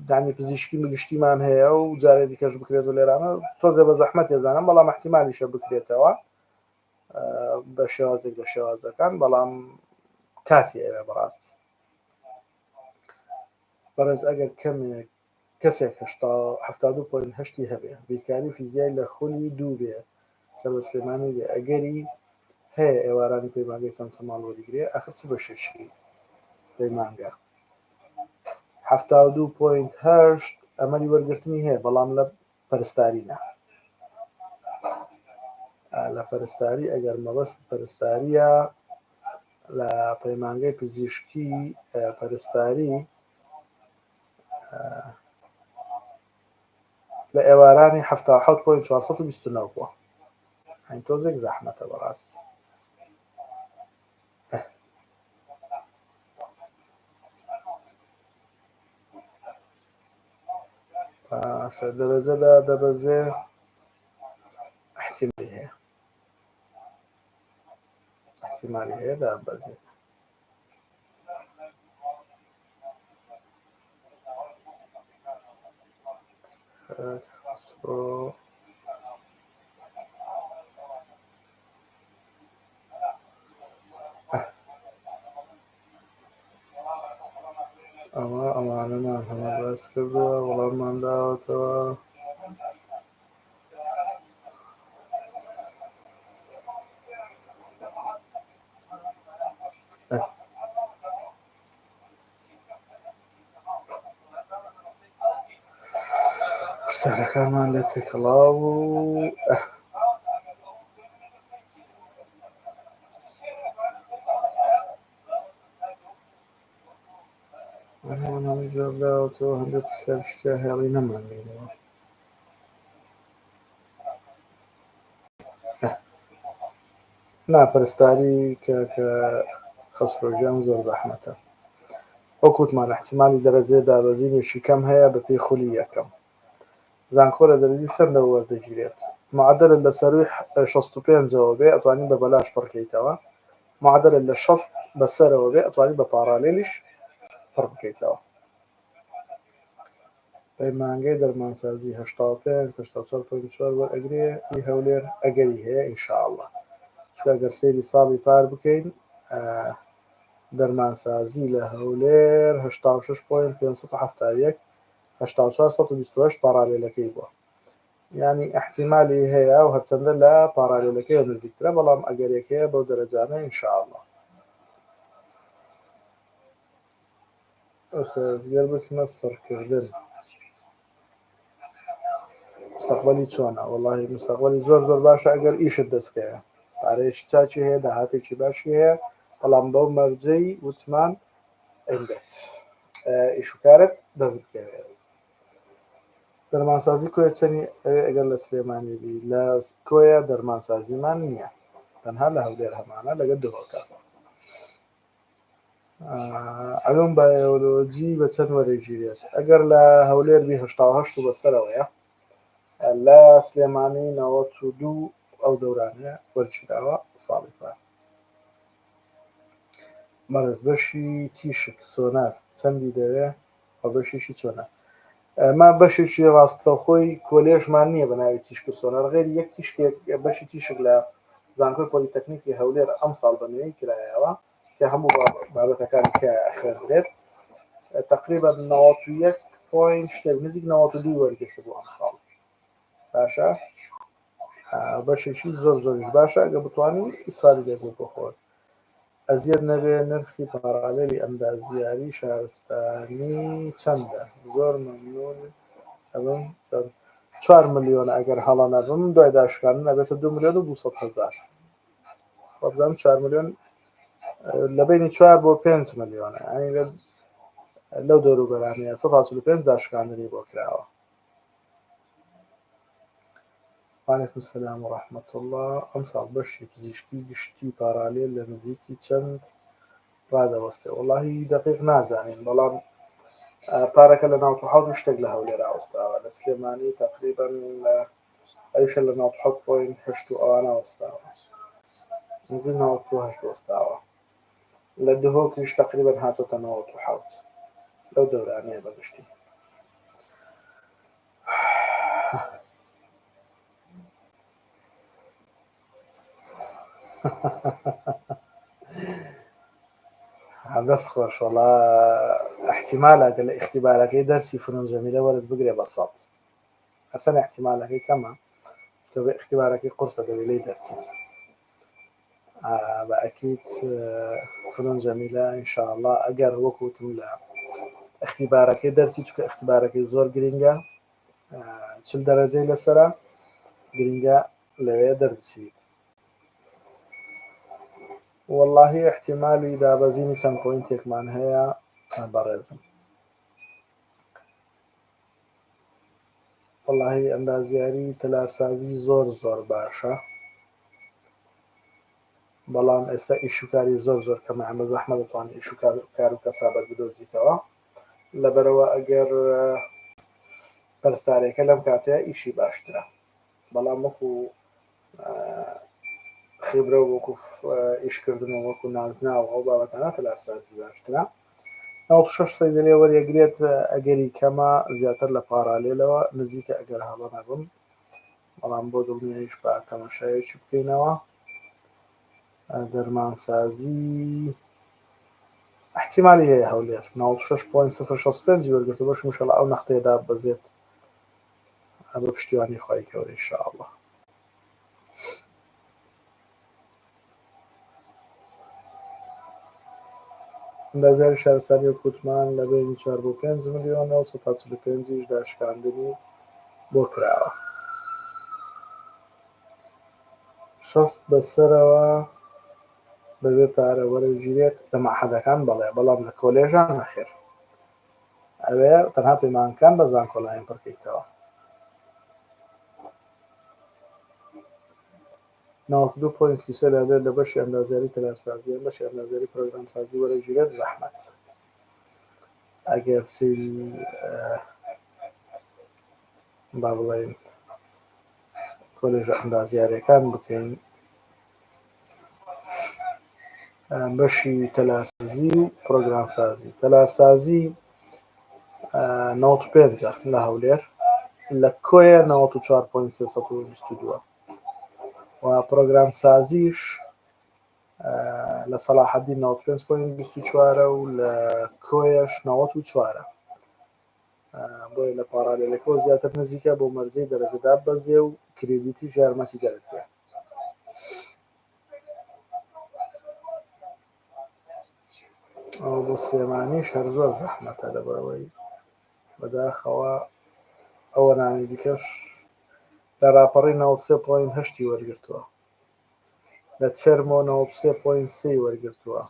دانی پزیشکی گشتیمان هەیە و جارێ دیکەش بکرێت و لێرانە تۆزێ بە زەحمەت ێزانم، بەڵام احتیمالیشە بکرێتەوە بە شێوازێک لە شێوازەکان، بەڵام کاتی ئەوێ بەڕاستی. بەڕێز ئەگەر کەسێک 72.8 هەبێ بیرکاری فیزیای لە خولی 2 بێ سەر بە سلێمانی بێ، ئەگەری هەیە ئێوارانی پەیمانگەی چەند سەماڵ وەریگرێ؟ ئەخر چ بەشێکی پەیمانگە 72.8 ئەمەلی وەرگرتنی هەیە، بەڵام لە پەرستارینە. لە پەرستاری ئەگەر مەبەست پەرستاریە لە پەیمانگەی پزیشکی پەرستاری لە ئێوارانی 77.429 بووە. هەین تۆزێک زەحمەتە بەڕاستی. دەرەجەدا دەبەزێ احتیمالی هەیە دابەزێ. ئەمە ئەمانەمان هەمە باس کردووە، وەڵاممان داوەتەوە. پرسیارەکانمان لێ تێکەڵاو و هەمووی جواب داوەتەوە. هەندێک پرسیار شتیا هێڵی نەمانبینەوە. نا پەرستاری کە خەسرۆژیان زۆر زەحمەتە. وەکوتمان احتیمالی دەرەجەی دابەزینێکی کەم هەیە بە پێی خولی یەکەم. زانکۆ لە دەرەجەی چەندەوە وەردەگیرێت؟ معدلت لە سەرووی 65ەوە بێ ئەتوانی بە بەلاش پڕکەیتەوە، معدلت لە 60 بەسەرەوە بێ ئەتوانی بە پارالێلیش پڕ بکەیتەوە. پەیمانگەی دەرمانسازی 85-84 وەرئەگرێ هەولێر ئەگەری هەیە ئینشاءالله. چکە ئەگەر سەیری ساڵی پار بکەین دەرمانسازی لە هەولێر 86.571 8428 پارالێلەکەی بووە، یعنی احتیمالی هەیە و هەرچەندە لە پارالێلەکەی نزیکترە، بەڵام ئەگەرێکەیە بەو دەرەجانە ئینشاءالله. ئەوسەرگەر بچمە سەرکردن مستەقبەلی چۆنە؟ وەڵاهی مستەقبەلی زۆر باشە ئەگەر ئیشت دەستکەوێ، پارەیەکی چاکی هەیە، داهاتێکی باشی هەیە، بەڵام بەو مەرجەی وتمان ئەنگەت ئیشوکارت دەست بکەوێت. دەرمانسازی کۆیە چەنی ئەگەر لە سلێمانی بی لە کۆیە دەرمانسازیمان نییە، تەنها لە هەولێر هەمانە لەگەڵ دهۆکە. علوم بایۆلۆجی بە چەند وەرەگیرێت؟ ئەگەر لە هەولێر بی 88 بەسەرەوەیە، لە سلێمانی 92 ئەو دەورانەیە وەرگیراوە ساڵی پار. مەرز بەشی تیشک سۆنار چەندی دەوێ؟ بەشێکی چۆنە؟ ما بەشێکی ڕاستەوخۆی کۆلێژمان نییە بە ناوی تیشک و سۆنار، غێری یەک تیشکێک بەشی تیشک لە زانکۆی پۆلیتەکنیکی هەولێر ئەم ساڵ بەنوێی کرایەوە کە هەموو بابەتەکانی تیا خوێندرێت، تقریبا 91 پوینت شتێک نزیک 92 وەرگرتە بۆ ئەم ساڵ. باشە بەشێکی زۆر زۆریش باشە، ئەگە بتوانین ئیسفادە لێ بۆ خۆت. ئەزیەت نەبێ نرخی پارالێلی ئەندازیاری شارستانی چەندە؟ زۆر مەمنون ئەبم 4 ملیۆن ئەگەر هەڵە نەبم، دوای داشکاندن ئەبێتە 2 ملیۆن و 200,000. بزانم 4 ملیۆن لە بینی 4 بۆ 5 ملیۆنە، لەو دەوروبەرانەیە 145 داشکاندنی بۆ کراوە. وعلیکم السلام ورحمة الله. ئەم ساڵ بەشی پزیشکی گشتی پارالێل لە نزیکی چەند ڕادەوەستێ؟ وەڵاهی دەقیق نازانین، بەڵام پارەکە لە 92 شتێک لە هەولێر ئاوەستاوە، لە سلێمانی تقریبا ئەویشە لە 97.8 ئەوانە وەستاوە، نزیک 98 وەستاوە، لە دهۆکیش تقریبا هاتۆتە 97 لەو دەورانەیە بەگشتی. دەست خۆش، وەڵا احتیمالەکە لە ئیختیبارەکەی دەرسی فنون جەمیلە وەرت بگرێ بە 100 ئەسەن احتیمالەکەی کەمە، کە بە ئیختیبارەکەی قورسە دەوێت لێی دەرچێت. بە ئەکید فنون جەمیلە ئینشاءالله ئەگەر وەکوتم لە اختیبارەکەی دەرچی، چکە اختیبارەکەی زۆر گرنگە، 40 دەرەجەی لەسەرە، گرنگە لەوێ دەربچیت. وەڵاهی احتیمالی دابەزینی چەند پۆینتێکمان هەیە بەڕێزم. وەڵاهی ئەندازیاری تەلارسازی زۆر باشە، بەڵام ئێستا ئیشوکاری زۆر کەمە، ئەمە زەحمە دەتوانێت ئیشوکار و کەسابەت بدۆزیتەوە، لەبەرەوە ئەگەر پەرستارێکە لەم کاتەیە ئیشی باشترە، بەڵام وەکو خبرە و وەکو ئیشکردن و وەکو نازناوە ئەو بابەتانە تەلارسازی باشترە. 96 سەیدەلێ وەریەگرێت، ئەگەری کەمە زیاتر لە پارالێلەوە نزیکە ئەگەر هەڵە نەبم، بەڵام بۆ دڵنیاییش بە تەماشایەکی بکەینەوە. دەرمانسازی احتیمالی هەیە هەولێر 96.065 وەرگرتە بەش مشەڵە ئەو نەختەیەدا بەزێت بە پشتیوانی خوای گەورە ئینشاءالله. ئەندازیاری شارستانی وەکوتمان لە بینی 4 بۆ 5 ملیۆنە و 145 داشکاندنی بۆ کراوە. 60 بەسەرەوە بەبێ پارە وەرەگیرێت لە مەعهەدەکان بەڵێ، بەڵام لە کۆلێژان نەخێر، ئەوێ تەنها پەیمانگەکان بە زانکۆڵایان پڕکەیتەوە. 92.33 لەبێت لە بەشی ئەندازیاری تەلارسازی، بەشی ئەندازیاری پرۆگرامسازی وەرەگیرێت زەحمەت. ئەگەر سەیری با بڵێین کۆلێژە ئەندازیاریەکان بکەین، بەشی تەلارسازی و پرۆگرامسازی، تەلارسازی 95 لە هەولێر لە کۆیە 94.322 و پرۆگرام سازیش لە سەلاحەدین 95.24 و لە کۆیەش 94 بۆیە لە پارالێلەکەەوە زیاتر نزیکە بۆ مەرجەی دەرەجەدا بەزێ و کریدیتی ژارمەتی دەرت بێ. ئەو بۆ سلێمانیش هەر زۆر زەحمەتە لەبەرەوەی بەداخەوە ئەوە نامی دیکەش لە راپەڕی 93.8 وەرگرتووە، لە چەرمۆ 93.3 وەرگرتووە.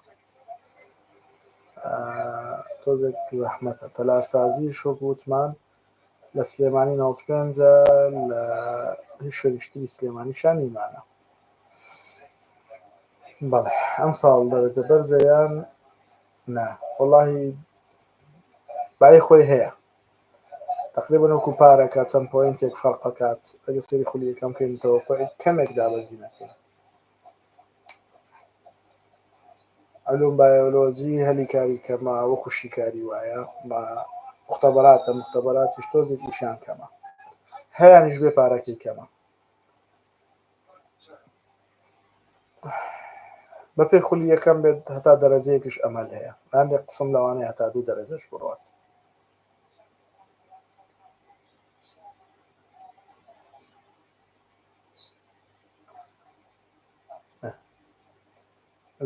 تۆزێک زەحمەتە. تەلارسازی شۆکوتمان لە سلێمانی 95 لە هیچ شوێنیشتری سلێمانیشان نیمانە. بەڵێ ئەم ساڵ دەرەجە بەرزەیان نا وەڵاهی بای خۆی هەیە تقریبا وەکو پارەکە چەند پۆینتێک فەرقەکات ئەگە سەری خولی یەکەم کەینتەوە کەمێک دابەزی نەکەین. علوم بایۆلۆجی هەلی کاری کەمە وەکو شیکاری وایە بە مختەبەراتە مختەبەراتیش تۆزێکیشان کەمە هەیانیش بێ پارەکەی کەمە. بەپێی خولی یەکەم بێت هەتا دەرەجەیەکیش ئەمەل هەیە هەندێک قسم لەوانەیە هەتا 2 دەرەجەش بڕوات.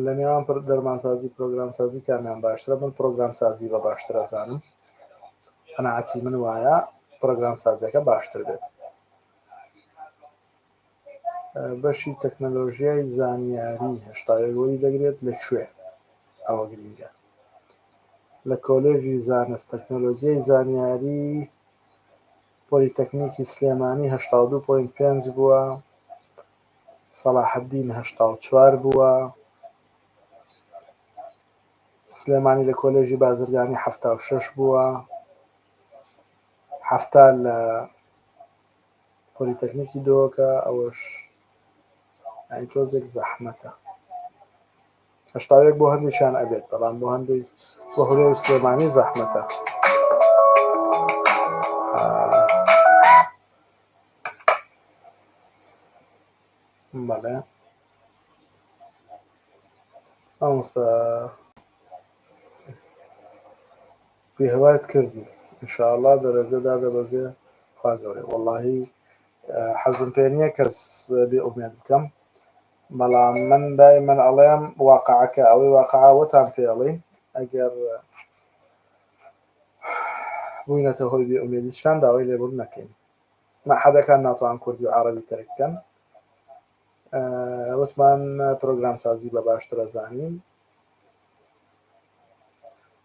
لە نێوان دەرمانسازی پرۆگرامسازی کامیان باشترە من پرۆگرامسازی بە باشتر ئەزانم قەناعەتی من وایە پرۆگرامسازیەکە باشتر بێت. بەشی تەکنەلۆژیای زانیاری هێشتاوەری دەگرێت لەکوێ ئەوە گرنگە لە کۆلێژی زانست تەکنەلۆژیای زانیاری پۆلیتەکنیکی سلێمانی 82.5 بووە، سەلاحەدین 84 بووە، سلێمانی لە کۆلێژی بازرگانی 76 بووە، 70 لە پۆلیتەکنیکی دۆکە ئەوەش تۆزێک زەحمەتە. 81 بۆ هەندێکیان ئەبێت بەڵام بۆ هەندێک بۆ هەولێر و سلێمانی زەحمەتە. بەڵێ ئەمستا پێهەوایت کردی ئینشاءڵڵا دەرەجەدا دەبەزێ خوا گەورەی. وەڵاهی حەزم پێ نییە کەس بێ ئومێد بکەم بەڵام من دایمەن ئەڵێم واقعەکە ئەوەی واقعەوەتان پێڵێ ئەگەر بووینەتە هۆی بێ ئومێدیشان داوای لێبوون نەکەین. مەعهەدەکان ناتوان کوردی و عەرەبی تەرک بکەن وتمان پرۆگرامسازی بە باشترە زانین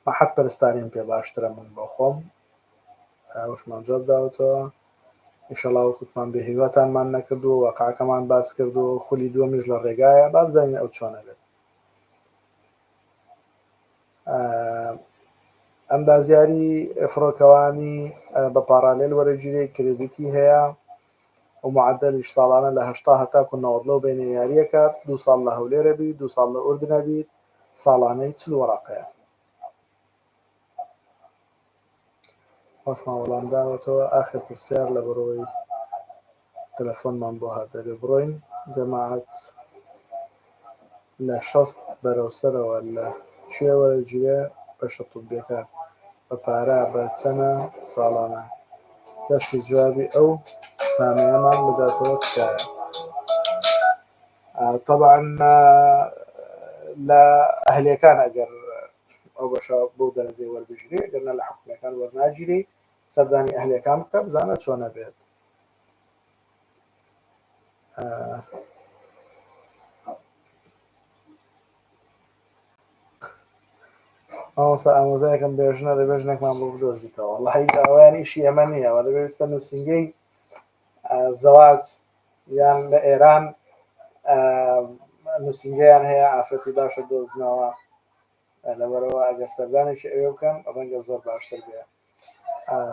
مەعهەد پەرستانیم پێ باشترە من بۆ خۆم وشمان جواب داوەتەوە ئینشەڵڵا وەکوتمان بێ هیواتانمان نەکردووە واقعەکەمان باس کردو خولی دووەمیش لە ڕێگایە با بزانین ئەو چۆنە بێت. ئەندازیاری فڕۆکەوانی بە پارالێل وەرەگیری کریدیتی هەیە و معدەلیش ساڵانە لە 80 هەتاکو 90 لەو بینە یاریەکات 2 ساڵ لە هەولێرە بیت 2 ساڵ لە ئوردنە بیت ساڵانەی 40 وەرەقەیە. خۆشمان وەڵام داوەتەوە ئاخر پرسیار لە بەرەوەی تەلەفۆنمان بۆ هاتەێ بڕۆین جەماعەت لە 60 بەرەوسەرەوە لە کوێ وەرەگیرێ بەشە توبیەکە بە پارە بە چەنە ساڵانە کەسی جوابی ئەو نامەیەمان بداتەوە تکایە. طبعا لە ئەهلیەکان ئەگەر ئەو بەشە بۆ دەرەجەی وەربژیری ئەگەرنە لە حکومەکان وەرناگیری سەردانی ئەهلیەکان بکە بزانە چۆنە بێت. ئەوسا ئامۆزایەکەم بێژنە لە بێژنێکمان بۆ بدۆزیتەوە وەڵاهی ئەویان ئیشی ئەمە نییە وە دەبێتە نووسینگەی زەواج یان لە ئێران نووسینگەیان هەیە ئافرەتی باشە دۆزنەوە لەبەرەوە ئەگەر سەردانێکی ئەوێ بکەن ڕەنگە زۆر باشتر بێ.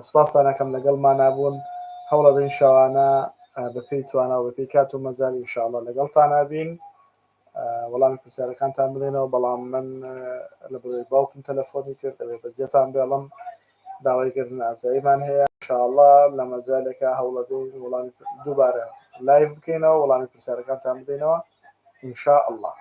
سوپاسانەکەم لەگەڵمان نبوون هەوڵەدەین شەوانە بەپێی توانە و بەپێی کات و مەجای ئینشاءڵڵا لەگەڵتان نبین وەڵامی پرسیارەکانتان بدەینەوە بەڵام من لە بەرەوەی باوکم تەلەفۆنی کرد ئەوێ بەجێتان بێڵم داوایکردن ئاساییمان هەیە انشاءالله لە مەجالێکە هەوڵەدەین وڵامی دووبارە لایڤ بکەینەوە وڵامی پرسیارەکانتان بدەینەوە انشاءالله.